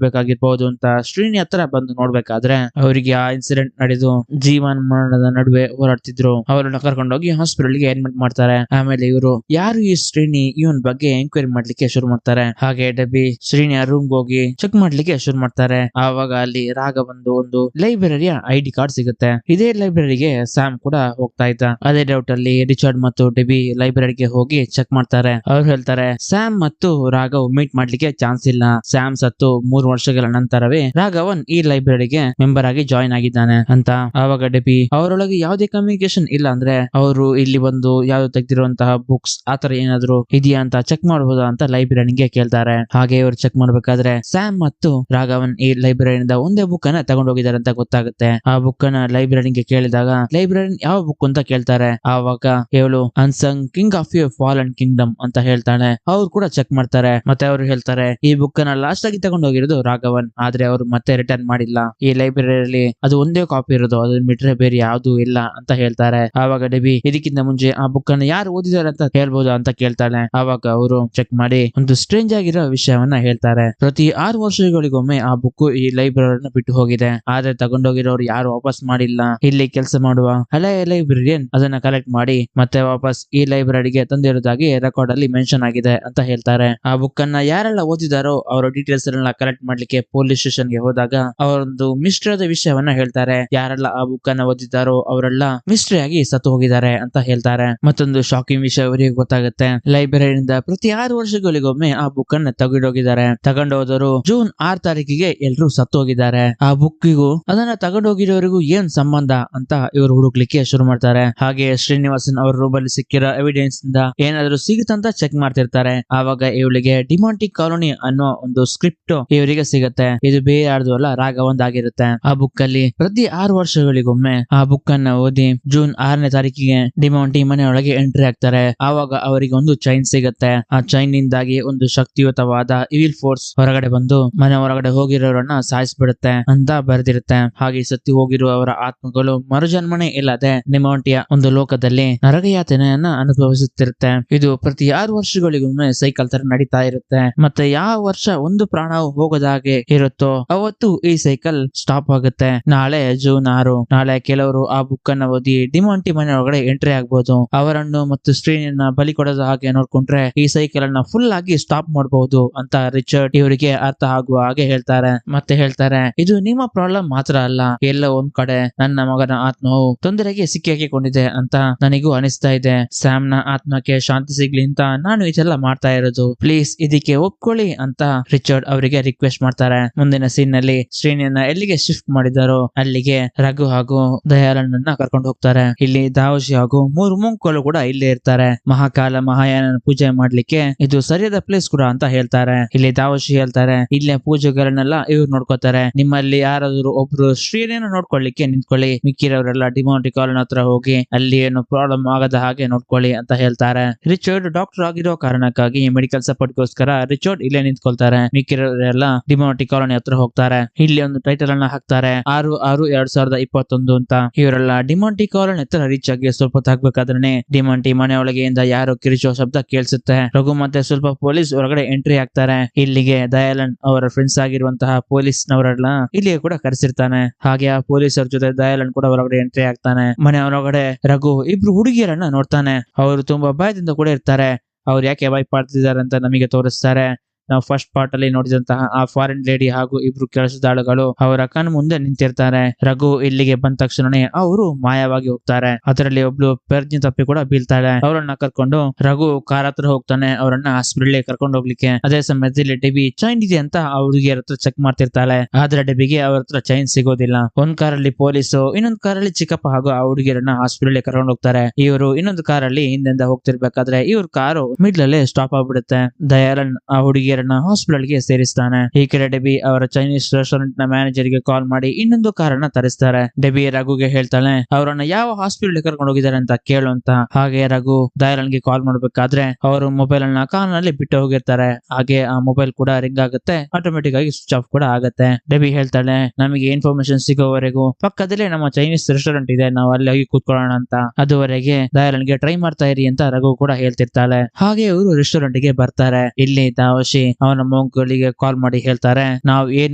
ಬೇಕಾಗಿರ್ಬಹುದು ಅಂತ. ಶ್ರೇಣಿ ಹತ್ರ ಬಂದು ನೋಡ್ಬೇಕಾದ್ರೆ ಅವರಿಗೆ ಆ ಇನ್ಸಿಡೆಂಟ್ ನಡೆದು ಜೀವನ ಮರಣದ ನಡುವೆ ಹೋರಾಡ್ತಿದ್ರು. ಅವರನ್ನ ಕರ್ಕೊಂಡೋಗಿ ಹಾಸ್ಪಿಟಲ್ ಗೆ ಅಡ್ಮಿಟ್ ಮಾಡ್ತಾರೆ. ಆಮೇಲೆ ಇವರು ಯಾರು ಈ ಶ್ರೇಣಿ ಇವನ್ ಬಗ್ಗೆ ಎಂಕ್ವೈರಿ ಮಾಡ್ಲಿಕ್ಕೆ ಶುರು ಮಾಡ್ತಾರೆ. ಹಾಗೆ ಡೆಬ್ಬಿ ಶ್ರೇಣಿಯ ರೂಮ್ ಹೋಗಿ ಚೆಕ್ ಮಾಡ್ಲಿಕ್ಕೆ ಶುರು ಮಾಡ್ತಾರೆ. ಆವಾಗ ಅಲ್ಲಿ ರಾಘವಂದು ಒಂದು ಲೈಬ್ರರಿಯ ID ಕಾರ್ಡ್ ಸಿಗುತ್ತೆ. ಇದೇ ಲೈಬ್ರರಿಗೆ ಸ್ಯಾಮ್ ಕೂಡ ಹೋಗ್ತಾ ಇದ್ದ. ಅದೇ ಡೌಟ್ ಅಲ್ಲಿ ರಿಚರ್ಡ್ ಮತ್ತು ಡೆಬ್ಬಿ ಲೈಬ್ರರಿಗೆ ಹೋಗಿ ಚೆಕ್ ಮಾಡ್ತಾರೆ. ಅವ್ರು ಹೇಳ್ತಾರೆ, ಸ್ಯಾಮ್ ಮತ್ತು ರಾಘವ್ ಮೀಟ್ ಮಾಡ್ಲಿಕ್ಕೆ ಚಾನ್ಸ್ ಇಲ್ಲ. ಸ್ಯಾಮ್ ಸತ್ತು 3 ವರ್ಷಗಳ ನಂತರವೇ ರಾಘವನ್ ಈ ಲೈಬ್ರರಿಗೆ ಮೆಂಬರ್ ಆಗಿ ಜಾಯಿನ್ ಆಗಿದ್ದಾನೆ ಅಂತ. ಆವಾಗ ಡೆಬ್ಬಿ ಅವರೊಳಗೆ ಯಾವುದೇ ಕಮ್ಯುನಿಕೇಶನ್ ಇಲ್ಲ ಅಂದ್ರೆ ಅವರು ಇಲ್ಲಿ ಬಂದು ಯಾವ್ದು ತೆಗ್ದಿರುವಂತಹ ಬುಕ್ಸ್ ಆತರ ಏನಾದ್ರು ಇದೆಯಾ ಅಂತ ಚೆಕ್ ಮಾಡಬಹುದಾ ಅಂತ ಲೈಬ್ರರಿಗೆ ಕೇಳ್ತಾರೆ. ಹಾಗೆ ಇವರು ಚೆಕ್ ಮಾಡ್ಬೇಕಾದ್ರೆ ಸ್ಯಾಮ್ ಮತ್ತು ರಾಘವನ್ ಈ ಲೈಬ್ರರಿಯಿಂದ ಒಂದೇ ಬುಕ್ ಅನ್ನ ತಗೊಂಡೋಗಿದ್ದಾರೆ ಅಂತ ಗೊತ್ತಾಗುತ್ತೆ. ಆ ಬುಕ್ ಅನ್ನ ಲೈಬ್ರರಿಗೆ ಕೇಳಿದಾಗ ಲೈಬ್ರರಿ ಯಾವ ಬುಕ್ ಅಂತ ಕೇಳ್ತಾರೆ. ಆವಾಗ ಇವಳು unsung king of you fallen kingdom ಅಂತ ಹೇಳ್ತಾಳೆ. ಅವ್ರು ಕೂಡ ಚೆಕ್ ಮಾಡ್ತಾರೆ. ಮತ್ತೆ ಅವ್ರು ಹೇಳ್ತಾರೆ, ಈ ಬುಕ್ ಅನ್ನ ಲಾಸ್ಟ್ ಆಗಿ ತಗೊಂಡೋಗಿರೋದು ರಾಘವನ್, ಆದ್ರೆ ಅವರು ಮತ್ತೆ ರಿಟರ್ನ್ ಮಾಡಿಲ್ಲ. ಈ ಲೈಬ್ರರಿಯಲ್ಲಿ ಅದು ಒಂದೇ ಕಾಪಿ ಇರೋದು, ಅದನ್ನ ಬಿಟ್ರೆ ಬೇರೆ ಯಾವ್ದು ಇಲ್ಲ ಅಂತ ಹೇಳ್ತಾರೆ. ಆವಾಗ ಡೆಬಿ ಇದಕ್ಕಿಂತ ಮುಂಚೆ ಆ ಬುಕ್ ಅನ್ನ ಯಾರು ಓದಿದಾರೆ ಅಂತ ಹೇಳ್ಬೋದಾ ಅಂತ ಕೇಳ್ತಾಳೆ. ಆವಾಗ ಅವರು ಚೆಕ್ ಮಾಡಿ ಒಂದು ಸ್ಟ್ರೇಂಜ್ ಆಗಿರೋ ವಿಷಯವನ್ನ ಹೇಳ್ತಾರೆ. ಪ್ರತಿ 6 ವರ್ಷಗಳಿಗೊಮ್ಮೆ ಆ ಬುಕ್ ಈ ಲೈಬ್ರರಿನ ಬಿಟ್ಟು ಹೋಗಿದೆ, ಆದ್ರೆ ತಗೊಂಡೋಗಿರೋರು ಯಾರು ವಾಪಸ್ ಮಾಡಿಲ್ಲ. ಇಲ್ಲಿ ಕೆಲಸ ಮಾಡುವ ಹಳೆಯ ಲೈಬ್ರರಿಯನ್ ಅದನ್ನ ಕಲೆಕ್ಟ್ ಮಾಡಿ ಮತ್ತೆ ವಾಪಸ್ ಈ ಲೈಬ್ರರಿಗೆ ತಂದಿರೋದಾಗಿ ರೆಕಾರ್ಡ್ ಅಲ್ಲಿ ಮೆನ್ಷನ್ ಆಗಿದೆ ಅಂತ ಹೇಳ್ತಾರೆ. ಆ ಬುಕ್ ಅನ್ನ ಯಾರೆಲ್ಲ ಓದಿದಾರೋ ಅವರ ಡೀಟೇಲ್ಸ್ ಎಲ್ಲ ಕಲೆಕ್ಟ್ ಮಾಡ್ಲಿಕ್ಕೆ ಪೊಲೀಸ್ ಸ್ಟೇಷನ್ ಗೆ ಹೋದಾಗ ಅವರೊಂದು ಮಿಸ್ಟರಿಯಾದ ವಿಷಯವನ್ನ ಹೇಳ್ತಾರೆ. ಯಾರೆಲ್ಲ ಆ ಬುಕ್ ಅನ್ನ ಓದಿದಾರೋ ಅವರೆಲ್ಲ ಮಿಸ್ಟರಿ ಆಗಿ ಸತ್ತು ಹೋಗಿದ್ದಾರೆ ಅಂತ ಹೇಳ್ತಾರೆ. ಮತ್ತೊಂದು ಶಾಕಿಂಗ್ ವಿಷಯ ಅವರಿಗೆ ಗೊತ್ತಾಗುತ್ತೆ. ಲೈಬ್ರರಿಯಿಂದ ಪ್ರತಿ 6 ವರ್ಷಗಳಿಗೊಮ್ಮೆ ಆ ಬುಕ್ ಅನ್ನ ತಗೊಂಡೋಗಿದ್ದಾರೆ. ತಗೊಂಡೋದರು ಜೂನ್ 6 ತಾರೀಕಿಗೆ ಎಲ್ರು ಸತ್ತು ಹೋಗಿದ್ದಾರೆ. ಆ ಬುಕ್ಕಿಗೂ ಅದನ್ನ ತಗೊಂಡೋಗಿರೋರಿಗೂ ಏನ್ ಸಂಬಂಧ ಅಂತ ಇವರು ಹುಡುಕ್ಲಿಕ್ಕೆ ಶುರು ಮಾಡ್ತಾರೆ. ಹಾಗೆ ಶ್ರೀನಿವಾಸನ್ ಅವ್ರ ರೂಮ್ ಅಲ್ಲಿ ಸಿಕ್ಕಿರೋ ಎವಿಡೆನ್ಸ್ ಇಂದ ಏನಾದ್ರು ಸಿಗುತ್ತಂತ ಚೆಕ್ ಮಾಡ್ತಿರ್ತಾರೆ. ಆವಾಗ ಇವಳಿಗೆ ಡಿಮಾಂಟಿ ಕಾಲೋನಿ ಅನ್ನೋ ಒಂದು ಸ್ಕ್ರಿಪ್ಟ್ ಇವರಿಗೆ ಸಿಗುತ್ತೆ. ಇದು ಬೇರೆ ಯಾರ್ದು ಅಲ್ಲ, ರಾಘವಂದ್ ಆಗಿರುತ್ತೆ. ಆ ಬುಕ್ ಅಲ್ಲಿ ಪ್ರತಿ 6 ವರ್ಷಗಳಿಗೊಮ್ಮೆ ಆ ಬುಕ್ ಅನ್ನ ಓದಿ ಜೂನ್ 6ನೇ ತಾರೀಕಿಗೆ ಡಿಮಾಂಟಿ ಮನೆಯೊಳಗೆ ಎಂಟ್ರಿ ಆಗ್ತಾರೆ. ಆವಾಗ ಅವರಿಗೆ ಒಂದು ಚೈನ್ ಸಿಗುತ್ತೆ. ಆ ಚೈನ್ ನಿಂದಾಗಿ ಒಂದು ಶಕ್ತಿಯುತವಾದ ಇವಿಲ್ ಫೋರ್ಸ್ ಹೊರಗಡೆ ಬಂದು ಮನೆ ಹೊರಗಡೆ ಹೋಗಿರೋರನ್ನ ಸಾಯಿಸ್ಬಿಡುತ್ತೆ ಅಂತ ಬರೆದಿರುತ್ತೆ. ಹಾಗೆ ಸತ್ತಿ ಹೋಗಿರುವವರ ಆತ್ಮಗಳು ಮರುಜನ್ಮನೆ ಇಲ್ಲದೆ ಡಿಮಾಂಟಿಯ ಒಂದು ಲೋಕದಲ್ಲಿ ನರಕಯಾತನೆಯನ್ನ ಅನುಭವಿಸುತ್ತಿರುತ್ತೆ. ಇದು ಪ್ರತಿ 6 ವರ್ಷಗಳಿಗೊಮ್ಮೆ ಸೈಕಲ್ ತರ ನಡೀತಾ ಇರುತ್ತೆ. ಮತ್ತೆ ಯಾವ ವರ್ಷ ಒಂದು ಪ್ರಾಣವು ಹೋಗದಾಗೆ ಇರುತ್ತೋ ಅವತ್ತು ಈ ಸೈಕಲ್ ಸ್ಟಾಪ್ ಆಗುತ್ತೆ. ನಾಳೆ ಜೂನ್ 6. ನಾಳೆ ಕೆಲವರು ಆ ಬುಕ್ ಅನ್ನ ಓದಿ ಡಿಮಾಂಟಿ ಮನೆ ಒಳಗಡೆ ಎಂಟ್ರಿ ಆಗ್ಬಹುದು. ಅವರನ್ನು ಮತ್ತು ಸ್ಕ್ರೀನ್ ಬಲಿ ಕೊಡೋದ ಹಾಗೆ ನೋಡ್ಕೊಂಡ್ರೆ ಈ ಸೈಕಲ್ ಅನ್ನ ಫುಲ್ ಆಗಿ ಸ್ಟಾಪ್ ಮಾಡಬಹುದು ಅಂತ ರಿಚರ್ಡ್ ಇವರಿಗೆ ಅರ್ಥ ಆಗುವ ಹಾಗೆ ಹೇಳ್ತಾರೆ. ಮತ್ತೆ ಹೇಳ್ತಾರೆ, ಇದು ನಿಮ್ಮ ಪ್ರಾಬ್ಲಮ್ ಮಾತ್ರ ಅಲ್ಲ, ಎಲ್ಲ ಒಂದ್ ಕಡೆ ನನ್ನ ಮಗನ ಆತ್ಮವು ತೊಂದರೆಗೆ ಸಿಕ್ಕಿಕೊಂಡಿದೆ ಅಂತ ನನಗೂ ಅನಿಸ್ತಾ ಇದೆ. ಸ್ಯಾಮ್ ನ ಆತ್ಮಕ್ಕೆ ಶಾಂತಿ ಸಿಗ್ಲಿ ಅಂತ ನಾನು ಇದೆಲ್ಲ ಮಾಡ್ತಾ ಇರೋದು. ಪ್ಲೀಸ್ ಇದಕ್ಕೆ ಒಪ್ಕೊಳ್ಳಿ ಅಂತ ರಿಚರ್ಡ್ ಅವರಿಗೆ ರಿಕ್ವೆಸ್ಟ್ ಮಾಡ್ತಾರೆ. ಮುಂದಿನ ಸೀನ್ ನಲ್ಲಿ ಶ್ರೀನಿಯನ್ನ ಎಲ್ಲಿಗೆ ಶಿಫ್ಟ್ ಮಾಡಿದಾರೋ ಅಲ್ಲಿಗೆ ರಘು ಹಾಗೂ ದಯಾಳನ್ನ ಕರ್ಕೊಂಡು ಹೋಗ್ತಾರೆ. ಇಲ್ಲಿ ದಾವಶಿ ಹಾಗೂ 3 ಮುಂಕುಗಳು ಕೂಡ ಇಲ್ಲೇ ಇರ್ತಾರೆ. ಮಹಾಕಾಲ ಮಹಾಯಾನ ಪೂಜೆ ಮಾಡ್ಲಿಕ್ಕೆ ಇದು ಸರಿಯಾದ ಪ್ಲೇಸ್ ಕೂಡ ಅಂತ ಹೇಳ್ತಾರೆ. ಇಲ್ಲಿ ದಾವಶಿ ಹೇಳ್ತಾರೆ, ಇಲ್ಲೇ ಪೂಜೆಗಳನ್ನೆಲ್ಲ ಇವ್ರು ನೋಡ್ಕೋತಾರೆ. ನಿಮ್ಮಲ್ಲಿ ಯಾರಾದ್ರೂ ಒಬ್ರು ಶ್ರೀನಿಯನ್ನ ನೋಡ್ಕೊಳ್ಳಿಕ್ಕೆ ನಿಂತ್ಕೊಳ್ಳಿ, ಮಿಕ್ಕಿರೋರೆಲ್ಲ ಡಿಮಾಂಟಿ ಕಾಲೋನಿ ಹತ್ರ ಹೋಗಿ ಅಲ್ಲಿ ಏನು ಪ್ರಾಬ್ಲಮ್ ಆಗದ ಹಾಗೆ ನೋಡ್ಕೊಳ್ಳಿ ಅಂತ ಹೇಳ್ತಾರೆ. ರಿಚರ್ಡ್ ಡಾಕ್ಟರ್ ಆಗಿರೋ ಕಾರಣಕ್ಕಾಗಿ ಮೆಡಿಕಲ್ ಸಪೋರ್ಟ್ ಗೋಸ್ಕರ ರಿಚರ್ಡ್ ಇಲ್ಲೇ ನಿಂತ್ಕೊಳ್ತಾರೆ. ಮಿಕ್ಕಿರೋರೆಲ್ಲ ಡಿಮಾಂಟಿ ಕಾಲೋನಿ ಹತ್ರ ಹೋಗ್ತಾರೆ. ಇಲ್ಲಿ ಒಂದು ಟೈಟಲ್ ಅನ್ನ ಹಾಕ್ತಾರೆ, 6/6/2021 ಅಂತ. ಇವರೆಲ್ಲ ಡಿಮಾಂಟಿ ಕಾಲೋನಿ ಹತ್ರ ರೀಚ್ ಆಗಿ ಸ್ವಲ್ಪ ತಾಗ್ಬೇಕಾದ್ರೆ ಡಿಮಾಂಟಿ ಮನೆ ಒಳಗೆಯಿಂದ ಯಾರೋ ಕಿರಿಚೋ ಶಬ್ದ ಕೇಳಿಸುತ್ತೆ. ರಘು ಮತ್ತೆ ಸ್ವಲ್ಪ ಪೊಲೀಸ್ ಹೊರಗಡೆ ಎಂಟ್ರಿ ಆಗ್ತಾರೆ. ಇಲ್ಲಿಗೆ ದಯಾಳನ್ ಅವರ ಫ್ರೆಂಡ್ಸ್ ಆಗಿರುವಂತಹ ಪೊಲೀಸ್ ನವರೆಲ್ಲ ಇಲ್ಲಿಗೆ ಕೂಡ ಕರೆಸಿರ್ತಾನೆ. ಹಾಗೆ ಆ ಪೊಲೀಸರ ಜೊತೆ ದಯಾಳನ್ ಕೂಡ ಹೊರಗಡೆ ಎಂಟ್ರಿ ಆಗ್ತಾನೆ. ಮನೆ ಒಳಗಡೆ ರಘು ಇಬ್ರು ಹುಡುಗಿಯರನ್ನ ನೋಡ್ತಾನೆ. ಅವರು ತುಂಬಾ ಭಯದಿಂದ ಕೂಡ ಇರ್ತಾರೆ. ಅವ್ರು ಯಾಕೆ ಭಯ ಪಡ್ತಿದ್ದಾರೆ ಅಂತ ನಮಗೆ ತೋರಿಸ್ತಾರೆ. ನಾವು ಫಸ್ಟ್ ಪಾರ್ಟ್ ಅಲ್ಲಿ ನೋಡಿದಂತಹ ಆ ಫಾರಿನ್ ಲೇಡಿ ಹಾಗೂ ಇಬ್ರು ಕೆಲಸದಾಳುಗಳು ಅವರ ಕಣ್ ಮುಂದೆ ನಿಂತಿರ್ತಾರೆ. ರಘು ಇಲ್ಲಿಗೆ ಬಂದ ತಕ್ಷಣನೇ ಅವರು ಮಾಯವಾಗಿ ಹೋಗ್ತಾರೆ. ಅದರಲ್ಲಿ ಒಬ್ಳು ಪ್ರಜ್ಞೆ ತಪ್ಪಿ ಕೂಡ ಬೀಳ್ತಾಳೆ. ಅವರನ್ನ ಕರ್ಕೊಂಡು ರಘು ಕಾರ್ ಹತ್ರ ಹೋಗ್ತಾನೆ, ಅವರನ್ನ ಹಾಸ್ಪಿಟಲ್ ಕರ್ಕೊಂಡು ಹೋಗ್ಲಿಕ್ಕೆ. ಅದೇ ಸಮಯದಲ್ಲಿ ಡೆಬಿ ಚೈನ್ ಇದೆ ಅಂತ ಆ ಹುಡುಗಿಯರ ಹತ್ರ ಚೆಕ್ ಮಾಡ್ತಿರ್ತಾಳೆ. ಆದ್ರೆ ಡೆಬಿಗೆ ಅವ್ರ ಹತ್ರ ಚೈನ್ ಸಿಗೋದಿಲ್ಲ. ಒಂದ್ ಕಾರಲ್ಲಿ ಪೊಲೀಸು, ಇನ್ನೊಂದ್ ಕಾರಲ್ಲಿ ಚಿಕ್ಕಪ್ಪ ಹಾಗೂ ಆ ಹುಡುಗಿಯರನ್ನ ಹಾಸ್ಪಿಟಲ್ ಕರ್ಕೊಂಡು ಹೋಗ್ತಾರೆ. ಇವರು ಇನ್ನೊಂದು ಕಾರಲ್ಲಿ ಹಿಂದೆಂದ ಹೋಗ್ತಿರ್ಬೇಕಾದ್ರೆ ಇವ್ರ ಕಾರು ಮಿಡ್ಲ್ ಅಲ್ಲೇ ಸ್ಟಾಪ್ ಆಗ್ಬಿಡುತ್ತೆ. ದಯಾಳನ್ ಆ ಹುಡುಗಿ ಹಾಸ್ಪಿಟಲ್ ಗೆ ಸೇರಿಸ್ತಾನೆ. ಈ ಕಡೆ ಡೆಬಿ ಅವರ ಚೈನೀಸ್ ರೆಸ್ಟೋರೆಂಟ್ ನ ಮ್ಯಾನೇಜರ್ ಗೆ ಕಾಲ್ ಮಾಡಿ ಇನ್ನೊಂದು ಕಾರನ್ನ ತರಿಸ್ತಾರೆ. ಡೆಬಿ ರಘುಗೆ ಹೇಳ್ತಾಳೆ ಅವರನ್ನ ಯಾವ ಹಾಸ್ಪಿಟಲ್ ಕರ್ಕೊಂಡು ಹೋಗಿದ್ದಾರೆ ಅಂತ ಕೇಳು ಅಂತ. ಹಾಗೆ ರಘು ದಯಾಳನ್ ಗೆ ಕಾಲ್ ಮಾಡ್ಬೇಕಾದ್ರೆ ಅವರು ಮೊಬೈಲ್ ಅನ್ನ ಕಾರ್ ನಲ್ಲಿ ಬಿಟ್ಟು ಹೋಗಿರ್ತಾರೆ. ಹಾಗೆ ಆ ಮೊಬೈಲ್ ಕೂಡ ರಿಂಗ್ ಆಗುತ್ತೆ, ಆಟೋಮೆಟಿಕ್ ಆಗಿ ಸ್ವಿಚ್ ಆಫ್ ಕೂಡ ಆಗುತ್ತೆ. ಡೆಬಿ ಹೇಳ್ತಾಳೆ, ನಮಗೆ ಇನ್ಫಾರ್ಮೇಶನ್ ಸಿಗೋವರೆಗೂ ಪಕ್ಕದಲ್ಲೇ ನಮ್ಮ ಚೈನೀಸ್ ರೆಸ್ಟೋರೆಂಟ್ ಇದೆ, ನಾವು ಅಲ್ಲಿ ಹೋಗಿ ಕೂತ್ಕೊಳ್ಳೋಣ ಅಂತ. ಅದುವರೆಗೆ ದಯಾಳನ್ ಗೆ ಟ್ರೈ ಮಾಡ್ತಾ ಇರಿ ಅಂತ ರಘು ಕೂಡ ಹೇಳ್ತಿರ್ತಾಳೆ. ಹಾಗೆ ಅವರು ರೆಸ್ಟೋರೆಂಟ್ ಗೆ ಬರ್ತಾರೆ. ಇಲ್ಲಿ ದಾವಶಿ ಅವನ ಮೊಂಗಳಿಗೆ ಕಾಲ್ ಮಾಡಿ ಹೇಳ್ತಾರೆ, ನಾವು ಏನ್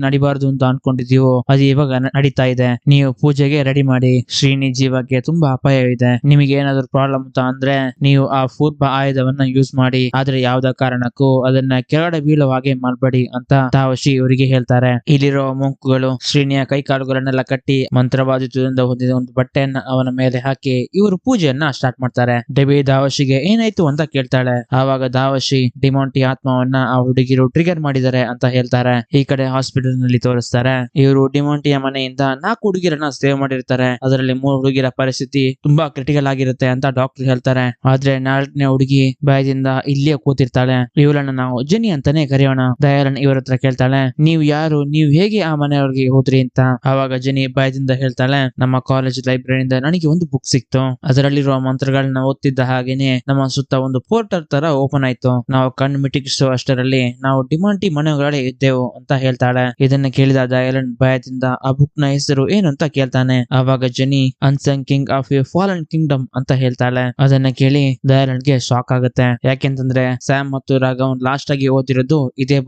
ನಡಿಬಾರ್ದು ಅಂತ ಅನ್ಕೊಂಡಿದೀವೋ ಅದು ಇವಾಗ ನಡೀತಾ ಇದೆ, ನೀವು ಪೂಜೆಗೆ ರೆಡಿ ಮಾಡಿ. ಶ್ರೀನಿ ಜೀವಕ್ಕೆ ತುಂಬಾ ಅಪಾಯ ಇದೆ. ನಿಮಗೆ ಏನಾದ್ರು ಪ್ರಾಬ್ಲಮ್ ಅಂತ ಅಂದ್ರೆ ನೀವು ಆ ಫೂರ್ಬ ಆಯುಧವನ್ನ ಯೂಸ್ ಮಾಡಿ, ಆದ್ರೆ ಯಾವ್ದ ಕಾರಣಕ್ಕೂ ಅದನ್ನ ಕೆಳಗಡೆ ಬೀಳುವ ಹಾಗೆ ಮಾಡ್ಬೇಡಿ ಅಂತ ದಾವಶಿ ಇವರಿಗೆ ಹೇಳ್ತಾರೆ. ಇಲ್ಲಿರೋ ಮೊಂಕುಗಳು ಶ್ರೀನಿಯ ಕೈ ಕಾಲುಗಳನ್ನೆಲ್ಲ ಕಟ್ಟಿ ಮಂತ್ರವಾದಿತ್ವದಿಂದ ಹೊಂದಿದ ಒಂದು ಬಟ್ಟೆಯನ್ನ ಅವನ ಮೇಲೆ ಹಾಕಿ ಇವರು ಪೂಜೆಯನ್ನ ಸ್ಟಾರ್ಟ್ ಮಾಡ್ತಾರೆ. ಡೆಬಿ ದಾವಶಿಗೆ ಏನಾಯ್ತು ಅಂತ ಕೇಳ್ತಾಳೆ. ಆವಾಗ ದಾವಶಿ ಡಿಮಾಂಟಿ ಆತ್ಮವನ್ನ ಆ ಹುಡುಗಿರು ಟ್ರಿಗರ್ ಮಾಡಿದ್ದಾರೆ ಅಂತ ಹೇಳ್ತಾರೆ. ಈ ಕಡೆ ಹಾಸ್ಪಿಟಲ್ ನಲ್ಲಿ ತೋರಿಸ್ತಾರೆ, ಇವರು ಡಿಮಾಂಟಿಯ ಮನೆಯಿಂದ 4 ಹುಡುಗಿರನ್ನ ಸೇವ್ ಮಾಡಿರ್ತಾರೆ. ಅದರಲ್ಲಿ 3 ಹುಡುಗಿರ ಪರಿಸ್ಥಿತಿ ತುಂಬಾ ಕ್ರಿಟಿಕಲ್ ಆಗಿರುತ್ತೆ ಅಂತ ಡಾಕ್ಟರ್ ಹೇಳ್ತಾರೆ. ಆದ್ರೆ 4ನೇ ಹುಡುಗಿ ಭಯದಿಂದ ಇಲ್ಲಿಯೇ ಕೂತಿರ್ತಾಳೆ. ಇವಳನ್ನ ನಾವು ಜೆನಿ ಅಂತಾನೆ ಕರೆಯೋಣ. ದಯಾಳನ್ ಇವರ ಹತ್ರ ಕೇಳ್ತಾಳೆ, ನೀವು ಯಾರು, ನೀವು ಹೇಗೆ ಆ ಮನೆಯೊಳಗೆ ಹೋದ್ರಿ ಅಂತ. ಆವಾಗ ಜೆನಿ ಭಯದಿಂದ ಹೇಳ್ತಾಳೆ, ನಮ್ಮ ಕಾಲೇಜ್ ಲೈಬ್ರರಿಯಿಂದ ನನಗೆ ಒಂದು ಬುಕ್ ಸಿಕ್ತು, ಅದರಲ್ಲಿರುವ ಮಂತ್ರಗಳನ್ನ ಓದ್ತಿದ್ದ ಹಾಗೇನೆ ನಮ್ಮ ಸುತ್ತ ಒಂದು ಪೋರ್ಟಲ್ ತರ ಓಪನ್ ಆಯ್ತು. ನಾವು ಕಣ್ಣು ಮಿಟಿಕಿಸೋ ಅಷ್ಟರಲ್ಲಿ ನಾವು ಡಿಮಾಂಟಿ ಮನೆಗಳೇ ಇದ್ದೆವು ಅಂತ ಹೇಳ್ತಾಳೆ. ಇದನ್ನ ಕೇಳಿದ ದಯಾಳನ್ ಭಯದಿಂದ ಆ ಬುಕ್ ನ ಹೆಸರು ಏನು ಅಂತ ಕೇಳ್ತಾನೆ. ಆವಾಗ Jenny unsung king of a fallen kingdom ಅಂತ ಹೇಳ್ತಾಳೆ. ಅದನ್ನ ಕೇಳಿ ದಯಾಳನ್ಗೆ ಶಾಕ್ ಆಗುತ್ತೆ. ಯಾಕೆಂತಂದ್ರೆ ಸ್ಯಾಮ್ ಮತ್ತು ರಾಘವ್ ಲಾಸ್ಟ್ ಆಗಿ ಓದಿರೋದು ಇದೇ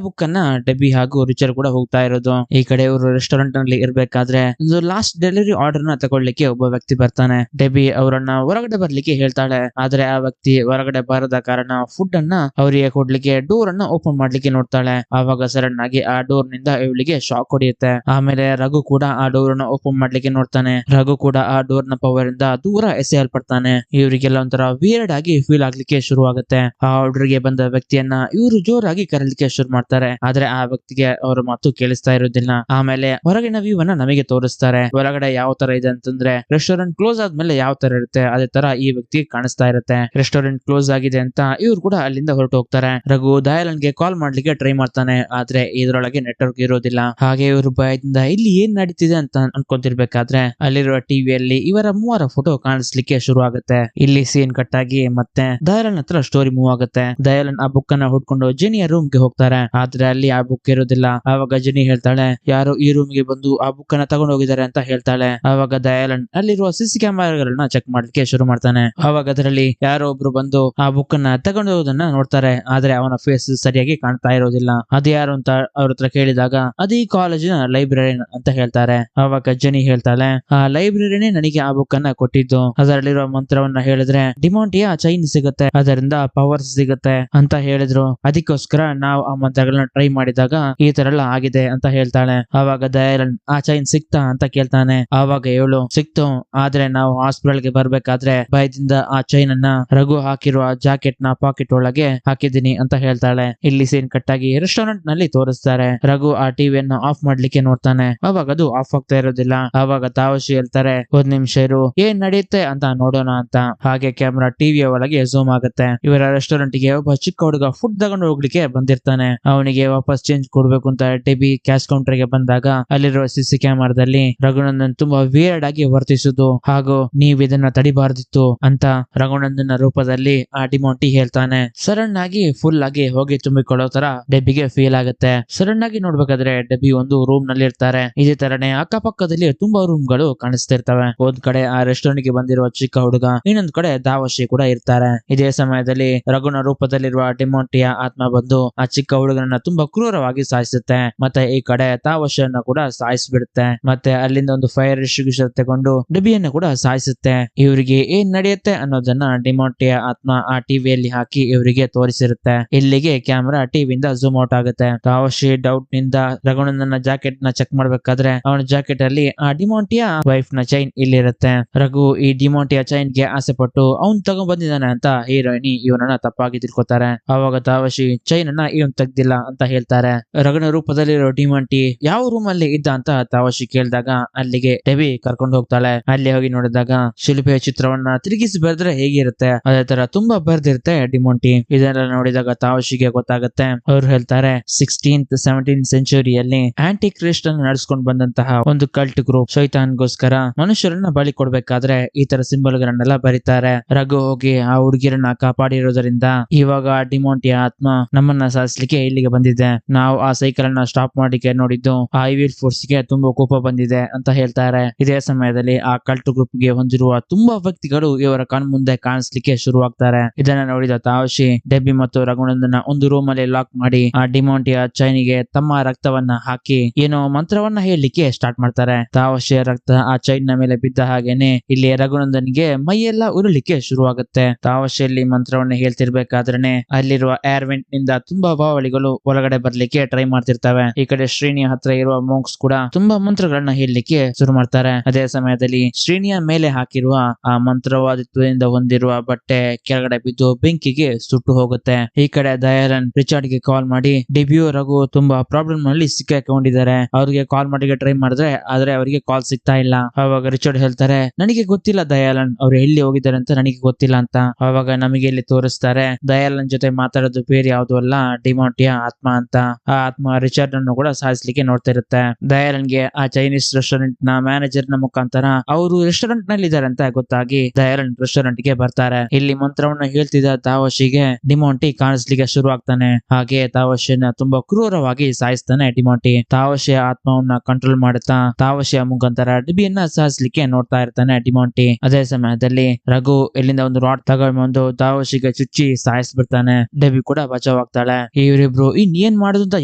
ಬುಕ್ ಅನ್ನ ಡೆಬಿ ಹಾಗೂ ರಿಚರ್ಡ್ ಕೂಡ ಹೋಗ್ತಾ ಇರೋದು. ಈ ಕಡೆ ಇವರು ರೆಸ್ಟೋರೆಂಟ್ ನಲ್ಲಿ ಇರ್ಬೇಕಾದ್ರೆ ಒಂದು ಲಾಸ್ಟ್ ಡೆಲಿವರಿ ಆರ್ಡರ್ ನ ತಗೊಳ್ಳಿಕ್ಕೆ ಒಬ್ಬ ವ್ಯಕ್ತಿ ಬರ್ತಾನೆ. ಡೆಬಿ ಅವರನ್ನ ಹೊರಗಡೆ ಬರ್ಲಿಕ್ಕೆ ಹೇಳ್ತಾಳೆ. ಆದ್ರೆ ಆ ವ್ಯಕ್ತಿ ಹೊರಗಡೆ ಬರದ ಕಾರಣ ಫುಡ್ ಅನ್ನ ಅವರಿಗೆ ಕೊಡ್ಲಿಕ್ಕೆ ಡೋರ್ ಅನ್ನ ಓಪನ್ ಮಾಡ್ಲಿಕ್ಕೆ ನೋಡ್ತಾಳೆ. ಆವಾಗ ಸಡನ್ ಆಗಿ ಆ ಡೋರ್ ನಿಂದ ಇವಳಿಗೆ ಶಾಕ್ ಹೊಡೆಯುತ್ತೆ. ಆಮೇಲೆ ರಘು ಕೂಡ ಆ ಡೋರ್ ಅನ್ನ ಓಪನ್ ಮಾಡ್ಲಿಕ್ಕೆ ನೋಡ್ತಾನೆ. ರಘು ಕೂಡ ಆ ಡೋರ್ ನ ಪವರ್ ಇಂದ ದೂರ ಎಸೆಯಲ್ಪಡ್ತಾನೆ. ಇವರಿಗೆಲ್ಲ ಒಂಥರ ವಿಯರ್ಡ್ ಆಗಿ ಫೀಲ್ ಆಗ್ಲಿಕ್ಕೆ ಶುರು ಆಗುತ್ತೆ. ಆ ಆರ್ಡರ್ಗೆ ಬಂದ ವ್ಯಕ್ತಿಯನ್ನ ಇವರು ಜೋರಾಗಿ ಕರೀಲಿಕ್ಕೆ ಶುರು ಮಾಡ್ತಾರೆ. ಆದ್ರೆ ಆ ವ್ಯಕ್ತಿಗೆ ಅವರ ಮಾತು ಕೇಳಿಸ್ತಾ ಇರೋದಿಲ್ಲ. ಆಮೇಲೆ ಹೊರಗಿನ ವ್ಯೂ ಅನ್ನ ನಮಗೆ ತೋರಿಸ್ತಾರೆ. ಹೊರಗಡೆ ಯಾವ ತರ ಇದೆ ಅಂತಂದ್ರೆ ರೆಸ್ಟೋರೆಂಟ್ ಕ್ಲೋಸ್ ಆದ್ಮೇಲೆ ಯಾವ ತರ ಇರುತ್ತೆ ಅದೇ ತರ ಈ ವ್ಯಕ್ತಿಗೆ ಕಾಣಿಸ್ತಾ ಇರುತ್ತೆ. ರೆಸ್ಟೋರೆಂಟ್ ಕ್ಲೋಸ್ ಆಗಿದೆ ಅಂತ ಇವ್ರು ಕೂಡ ಅಲ್ಲಿಂದ ಹೊರಟು ಹೋಗ್ತಾರೆ. ರಘು ದಯಾಲನ್ ಗೆ ಕಾಲ್ ಮಾಡ್ಲಿಕ್ಕೆ ಟ್ರೈ ಮಾಡ್ತಾನೆ. ಆದ್ರೆ ಇದ್ರೊಳಗೆ ನೆಟ್ವರ್ಕ್ ಇರೋದಿಲ್ಲ. ಹಾಗೆ ಇವರು ಭಯದಿಂದ ಇಲ್ಲಿ ಏನ್ ನಡೀತಿದೆ ಅಂತ ಅನ್ಕೊಂತಿರ್ಬೇಕಾದ್ರೆ ಅಲ್ಲಿರುವ ಟಿವಿಯಲ್ಲಿ ಇವರ ಮೂವರ ಫೋಟೋ ಕಾಣಿಸ್ಲಿಕ್ಕೆ ಶುರು ಆಗುತ್ತೆ. ಇಲ್ಲಿ ಸೀನ್ ಕಟ್ ಆಗಿ ಮತ್ತೆ ದಯಾಲನ್ ಹತ್ರ ಸ್ಟೋರಿ ಮೂವ್ ಆಗುತ್ತೆ. ದಯಾಲನ್ ಆ ಬುಕ್ ಅನ್ನ ಹುಡ್ಕೊಂಡು ಜೆನಿಯ ರೂಮ್ ಗೆ ಹೋಗ್ತಾರೆ. ಆದ್ರೆ ಅಲ್ಲಿ ಆ ಬುಕ್ ಇರೋದಿಲ್ಲ. ಆವಾಗ ಜೆನಿ ಹೇಳ್ತಾಳೆ ಯಾರೋ ಈ ರೂಮ್ ಗೆ ಬಂದು ಆ ಬುಕ್ ಅನ್ನ ತಗೊಂಡು ಹೋಗಿದ್ದಾರೆ ಅಂತ ಹೇಳ್ತಾಳೆ. ಆವಾಗ ದಯಾಲನ್ ಅಲ್ಲಿರುವ ಸಿಸಿ ಕ್ಯಾಮೆರಾಗಳನ್ನ ಚೆಕ್ ಮಾಡ್ಲಿಕ್ಕೆ ಶುರು ಮಾಡ್ತಾನೆ. ಆವಾಗ ಅದರಲ್ಲಿ ಯಾರೋ ಒಬ್ರು ಬಂದು ಆ ಬುಕ್ ಅನ್ನ ತಗೊಂಡು ಹೋಗೋದನ್ನ ನೋಡ್ತಾರೆ. ಆದ್ರೆ ಅವನ ಫೇಸ್ ಸರಿಯಾಗಿ ಕಾಣ್ತಾ ಇರೋದಿಲ್ಲ. ಅದು ಯಾರು ಅಂತ ಅವ್ರ ಹತ್ರ ಕೇಳಿದಾಗ ಅದು ಈ ಕಾಲೇಜಿನ ಲೈಬ್ರರಿಯನ್ ಅಂತ ಹೇಳ್ತಾರೆ. ಆವಾಗ ಜೆನಿ ಹೇಳ್ತಾಳೆ ಆ ಲೈಬ್ರರಿನೇ ನನಗೆ ಆ ಬುಕ್ ಅನ್ನ ಕೊಟ್ಟಿದ್ದು. ಅದರಲ್ಲಿರುವ ಮಂತ್ರವನ್ನ ಹೇಳಿದ್ರೆ ಡಿಮಾಂಟಿಯ ಚೈನ್ ಸಿಗುತ್ತೆ, ಅದರಿಂದ ಪವರ್ಸ್ ಸಿಗುತ್ತೆ ಅಂತ ಹೇಳಿದ್ರು. ಅದಕ್ಕೋಸ್ಕರ ನಾವು ಆ ಮಂತ್ರಗಳನ್ನ ಟ್ರೈ ಮಾಡಿದಾಗ ಈ ತರ ಎಲ್ಲ ಆಗಿದೆ ಅಂತ ಹೇಳ್ತಾಳೆ. ಆವಾಗ ದಯಾಲನ್ ಆ ಚೈನ್ ಸಿಕ್ತಾ ಅಂತ ಕೇಳ್ತಾನೆ. ಆವಾಗ ಇವಳು ಸಿಕ್ತು, ಆದ್ರೆ ನಾವು ಹಾಸ್ಪಿಟಲ್ ಗೆ ಬರ್ಬೇಕಾದ್ರೆ ಭಯದಿಂದ ಆ ಚೈನ್ ಅನ್ನ ರಘು ಹಾಕಿರುವ ಜಾಕೆಟ್ ನ ಪಾಕೆಟ್ ಒಳಗೆ ಹಾಕಿದ್ದೀನಿ ಅಂತ ಹೇಳ್ತಾಳೆ. ಇಲ್ಲಿ ಸೀನ್ ಕಟ್ ಆಗಿ ರೆಸ್ಟೋರೆಂಟ್ ನಲ್ಲಿ ತೋರಿಸ್ತಾರೆ. ರಘು ಆ ಟಿವಿಯನ್ನ ಆಫ್ ಮಾಡ್ಲಿಕ್ಕೆ ನೋಡ್ತಾನೆ. ಅವಾಗ ಅದು ಆಫ್ ಆಗ್ತಾ ಇರೋದಿಲ್ಲ. ಆವಾಗ ತಾವಶಿ ಹೇಳ್ತಾರೆ ಒಂದ್ ನಿಮಿಷ ಇರು, ಏನ್ ನಡೆಯುತ್ತೆ ಅಂತ ನೋಡೋಣ ಅಂತ. ಹಾಗೆ ಕ್ಯಾಮ್ರಾ ಟಿವಿಯ ಒಳಗೆ ಝೂಮ್ ಆಗುತ್ತೆ. ಇವರ ರೆಸ್ಟೋರೆಂಟ್ ಗೆ ಒಬ್ಬ ಚಿಕ್ಕ ಹುಡುಗ ಫುಡ್ ತಗೊಂಡು ಹೋಗ್ಲಿಕ್ಕೆ ಬಂದಿರ್ತಾನೆ. ಅವನಿಗೆ ವಾಪಸ್ ಚೇಂಜ್ ಕೊಡ್ಬೇಕು ಅಂತ ಡೆಬಿ ಕ್ಯಾಶ್ ಕೌಂಟರ್ ಗೆ ಬಂದಾಗ ಅಲ್ಲಿರುವ ಸಿಸಿ ಕ್ಯಾಮರಾದಲ್ಲಿ ರಘುನಂದನ್ ತುಂಬಾ ವಿಯರ್ಡ್ ಆಗಿ ವರ್ತಿಸುದು ಹಾಗೂ ನೀವ್ ಇದನ್ನ ತಡಿಬಾರ್ದಿತ್ತು ಅಂತ ರಘುನಂದನ್ ರೂಪದಲ್ಲಿ ಆ ಡಿಮಾಂಟಿ ಹೇಳ್ತಾನೆ. ಸಡನ್ ಆಗಿ ಫುಲ್ ಆಗಿ ಹೋಗಿ ತುಂಬಿಕೊಳ್ಳೋ ತರ ಡೆಬ್ಬಿಗೆ ಫೀಲ್ ಆಗುತ್ತೆ. ಸಡನ್ ಆಗಿ ನೋಡ್ಬೇಕಾದ್ರೆ ಡೆಬ್ಬಿ ಒಂದು ರೂಮ್ ನಲ್ಲಿ ಇರ್ತಾರೆ. ಇದೇ ತರನೇ ಅಕ್ಕಪಕ್ಕದಲ್ಲಿ ತುಂಬಾ ರೂಮ್ ಗಳು ಕಾಣಿಸ್ತಿರ್ತವೆ. ಒಂದ್ ಕಡೆ ಆ ರೆಸ್ಟೋರೆಂಟ್ ಗೆ ಬಂದಿರುವ ಚಿಕ್ಕ ಹುಡುಗ, ಇನ್ನೊಂದ್ ಕಡೆ ದಾವಶಿ ಕೂಡ ಇರ್ತಾರೆ. ಇದೇ ಸಮಯದಲ್ಲಿ ರಘುನ ರೂಪದಲ್ಲಿರುವ ಡಿಮಾಂಟಿಯ ಆತ್ಮ ಬಂದು ಆ ಚಿಕ್ಕ ಹುಡುಗನನ್ನ ತುಂಬಾ ಕ್ರೂರವಾಗಿ ಸಾಯಿಸುತ್ತೆ. ಮತ್ತೆ ಈ ಕಡೆ ತಾವಶಿಯನ್ನ ಕೂಡ ಸಾಯಿಸ್ಬಿಡುತ್ತೆ. ಮತ್ತೆ ಅಲ್ಲಿಂದ ಒಂದು ಫೈರ್ ಎಕ್ಸ್ಟಿಂಗ್ವಿಷರ್ ತಗೊಂಡು ಡೆಬ್ಬಿಯನ್ನು ಕೂಡ ಸಾಯಿಸುತ್ತೆ. ಇವರಿಗೆ ಏನ್ ನಡೆಯುತ್ತೆ ಅನ್ನೋದನ್ನ ಡಿಮಾಂಟಿಯ ಆತ್ಮ ಆ ಟಿವಿಯಲ್ಲಿ ಹಾಕಿ ಇವರಿಗೆ ತೋರಿಸಿರುತ್ತೆ. ಇಲ್ಲಿಗೆ ಕ್ಯಾಮೆರಾ ಟಿವಿಯಿಂದ ಝೂಮ್ ಔಟ್ ಆಗುತ್ತೆ. ತಾವಶಿ ಡೌಟ್ ನಿಂದ ರಘುನಂದನ ಜಾಕೆಟ್ ನ ಚೆಕ್ ಮಾಡ್ಬೇಕಾದ್ರೆ ಅವನ ಜಾಕೆಟ್ ಅಲ್ಲಿ ಆ ಡಿಮಾಂಟಿಯ ವೈಫ್ ನ ಚೈನ್ ಇಲ್ಲಿರುತ್ತೆ. ರಘು ಈ ಡಿಮಾಂಟಿಯ ಚೈನ್ ಗೆ ಆಸೆ ಪಟ್ಟು ಅವ್ನ್ ತಗೊಂಡ್ ಬಂದಿದ್ದಾನೆ ಅಂತ ಹೀರೋಯಿನಿ ಇವನನ್ನ ತಪ್ಪಾಗಿ ತಿಳ್ಕೊತಾರೆ. ಅವಾಗ ತಾವಶಿ ಚೈನ್ ಅನ್ನ ಇವನ್ ತೆಗ್ದಿಲ್ಲ ಅಂತ ಹೇಳ್ತಾರೆ. ರಘುನ ರೂಪದಲ್ಲಿರೋ ಡಿಮಾಂಟಿ ಯಾವ ರೂಮ್ ಅಲ್ಲಿ ಇದ್ದ ಅಂತ ತಾವಶಿ ಕೇಳಿದಾಗ ಅಲ್ಲಿಗೆ ಡೆಬಿ ಕರ್ಕೊಂಡು ಹೋಗ್ತಾಳೆ. ಅಲ್ಲಿ ಹೋಗಿ ನೋಡಿದಾಗ ಶಿಲ್ಪೆಯ ಚಿತ್ರವನ್ನ ತಿರುಗಿಸಿ ಬರೆದ್ರೆ ಹೇಗಿರುತ್ತೆ ಅದೇ ತರ ತುಂಬಾ ಬರ್ದಿರುತ್ತೆ ಡಿಮಾಂಟಿ. ಇದೆಲ್ಲ ನೋಡಿದಾಗ ತಾವಶಿಗೆ ಗೊತ್ತಾಗುತ್ತೆ. ಅವ್ರು ಹೇಳ್ತಾರೆ 16th 17th ಸೆಂಚುರಿಯಲ್ಲಿ ಆಂಟಿ ಕ್ರಿಸ್ಟ್ ಅನ್ನು ನಡೆಸ್ಕೊಂಡು ಬಂದಂತಹ ಒಂದು ಕಲ್ಟ್ ಗ್ರೂಪ್ ಶೈತಾನ್ಗೋಸ್ಕರ ಮನುಷ್ಯರನ್ನ ಬಲಿ ಕೊಡ್ಬೇಕಾದ್ರೆ ಈ ತರ ಸಿಂಬಲ್ ಗಳನ್ನೆಲ್ಲ ಬರೀತಾರೆ. ರಘು ಹೋಗಿ ಆ ಹುಡುಗಿರನ್ನ ಕಾಪಾಡಿರೋದ್ರಿಂದ ಇವಾಗ ಡಿಮಾಂಟಿಯ ಆತ್ಮ ನಮ್ಮನ್ನ ಸಾಯಿಸ್ಲಿಕ್ಕೆ ಇಲ್ಲಿಗೆ ಬಂದಿದೆ. ನಾವು ಆ ಸೈಕಲ್ ಅನ್ನ ಸ್ಟಾಪ್ ಮಾಡಿಕೆ ನೋಡಿದ್ದು ಆ ಐವಿಲ್ ಫೋರ್ಸ್ ಗೆ ತುಂಬಾ ಕೋಪ ಬಂದಿದೆ ಅಂತ ಹೇಳ್ತಾರೆ. ಇದೇ ಸಮಯದಲ್ಲಿ ಆ ಕಲ್ಟ್ ಗ್ರೂಪ್ ಗೆ ಹೊಂದಿರುವ ತುಂಬಾ ವ್ಯಕ್ತಿಗಳು ಇವರ ಕಣ್ಮುಂದೆ ಕಾಣಿಸ್ಲಿಕ್ಕೆ ಶುರುವಾಗ್ತಾರೆ. ಇದನ್ನ ನೋಡಿದ ತಾವಶಿ ಡೆಬ್ಬಿ ಮತ್ತು ರಘುನಂದನ ಒಂದು ರೂಮ್ ಅಲ್ಲಿ ಲಾಕ್ ಮಾಡಿ ಆ ಡಿಮಾಂಟಿಯ ಚೈನಿಗೆ ತಮ್ಮ ರಕ್ತವನ್ನ ಹಾಕಿ ಏನೋ ಮಂತ್ರವನ್ನ ಹೇಳಲಿಕ್ಕೆ ಸ್ಟಾರ್ಟ್ ಮಾಡ್ತಾರೆ. ತಾವಶಿಯ ರಕ್ತ ಆ ಚೈನ್ ನ ಮೇಲೆ ಬಿದ್ದ ಹಾಗೇನೆ ಇಲ್ಲಿ ರಘುನಂದನ್ಗೆ ಮೈಯೆಲ್ಲ ಉರುಳಿಕ್ಕೆ ಶುರುವಾಗುತ್ತೆ. ತಾವಶಿಯಲ್ಲಿ ಮಂತ್ರವನ್ನ ಹೇಳ್ತಿರ್ಬೇಕಾದ್ರೆ ಅಲ್ಲಿರುವ ಏರ್ ವೆಂಟ್ ನಿಂದ ತುಂಬಾ ಬಾವಳಿಗಳು ಒಳಗಡೆ ಬರ್ಲಿಕ್ಕೆ ಟ್ರೈ ಮಾಡ್ತಿರ್ತವೆ. ಈ ಕಡೆ ಶ್ರೇಣಿಯ ಹತ್ರ ಇರುವ ಮೋಂಕ್ಸ್ ಕೂಡ ತುಂಬಾ ಮಂತ್ರಗಳನ್ನ ಹೇಳಲಿಕ್ಕೆ ಶುರು ಮಾಡ್ತಾರೆ. ಅದೇ ಸಮಯದಲ್ಲಿ ಶ್ರೇಣಿಯ ಮೇಲೆ ಹಾಕಿರುವ ಆ ಮಂತ್ರವಾದಿತ್ವದಿಂದ ಹೊಂದಿರುವ ಬಟ್ಟೆ ಕೆಳಗಡೆ ಬಿದ್ದು ಬೆಂಕಿಗೆ ಸುಟ್ಟು ಹೋಗುತ್ತೆ. ಈ ಕಡೆ ದಯಾಲನ್ ರಿಚಾರ್ಡ್ ಗೆ ಕಾಲ್ ಮಾಡಿ ಡೆಬ್ಯೂ ರಘು ತುಂಬಾ ಪ್ರಾಬ್ಲಮ್ ನಲ್ಲಿ ಸಿಕ್ಕಾಕೊಂಡಿದ್ದಾರೆ, ಅವ್ರಿಗೆ ಕಾಲ್ ಮಾಡಿ ಟ್ರೈ ಮಾಡಿದ್ರೆ ಆದ್ರೆ ಅವರಿಗೆ ಕಾಲ್ ಸಿಗ್ತಾ ಇಲ್ಲ. ಅವಾಗ ರಿಚರ್ಡ್ ಹೇಳ್ತಾರೆ ನನಗೆ ಗೊತ್ತಿಲ್ಲ ದಯಾಲನ್ ಅವ್ರು ಎಲ್ಲಿ ಹೋಗಿದ್ದಾರೆ ಅಂತ ನನಗೆ ಗೊತ್ತಿಲ್ಲ ಅಂತ. ಅವಾಗ ನಮಗೆ ಇಲ್ಲಿ ತೋರಿಸ್ತಾರೆ ದಯಾಲನ್ ಜೊತೆ ಮಾತಾಡೋದು ಬೇರೆ ಯಾವ್ದು ಅಲ್ಲ ಡಿಮಾಂಟಿಯ ಆತ್ಮ ಅಂತ. ಆ ಆತ್ಮ ರಿಚರ್ಡ್ ಅನ್ನು ಕೂಡ ಸಾಯಿಸ್ಲಿಕ್ಕೆ ನೋಡ್ತಾ ಇರುತ್ತೆ. ದಯಾಲನ್ಗೆ ಆ ಚೈನೀಸ್ ರೆಸ್ಟೋರೆಂಟ್ ನ ಮ್ಯಾನೇಜರ್ ನ ಮುಖಾಂತರ ಅವರು ರೆಸ್ಟೋರೆಂಟ್ ನಲ್ಲಿ ಇದ್ದಾರೆ ಅಂತ ಗೊತ್ತಾಗಿ ದಯಾಲನ್ ರೆಸ್ಟೋರೆಂಟ್ ಗೆ ಬರ್ತಾರೆ. ಇಲ್ಲಿ ಮಂತ್ರವನ್ನ ಹೇಳ್ತಿದ್ದ ತಾವಶಿಗೆ ಡಿಮಾಂಟಿ ಕಾಣಿಸ್ಲಿಕ್ಕೆ ಶುರು ಆಗ್ತಾನೆ. ಹಾಗೆ ತಾವಶಿಯನ್ನ ತುಂಬಾ ಕ್ರೂರವಾಗಿ ಸಾಯಿಸ್ತಾನೆ ಡಿಮಾಂಟಿ. ತಾವಶಿಯ ಆತ್ಮವನ್ನ ಕಂಟ್ರೋಲ್ ಮಾಡುತ್ತಾ ತಾವಶಿಯ ಮುಖಾಂತರ ಡೆಬ್ಬಿಯನ್ನ ಸಾಯಿಸ್ಲಿಕ್ಕೆ ನೋಡ್ತಾ ಇರ್ತಾನೆ ಡಿಮಾಂಟಿ. ಅದೇ ಸಮಯದಲ್ಲಿ ರಘು ಎಲ್ಲಿಂದ ಒಂದು ರಾಡ್ ತಗೊಂಡ್ಬಂದು ತಾವಶಿಗೆ ಚುಚ್ಚಿ ಸಾಯಿಸ್ಬಿಡ್ತಾನೆ. ಡೆಬ್ಬಿ ಕೂಡ ಬಚಾವಾಗ್ತಾಳೆ. ಇವರಿಬ್ರು ಏನ್ ಮಾಡುದು ಅಂತ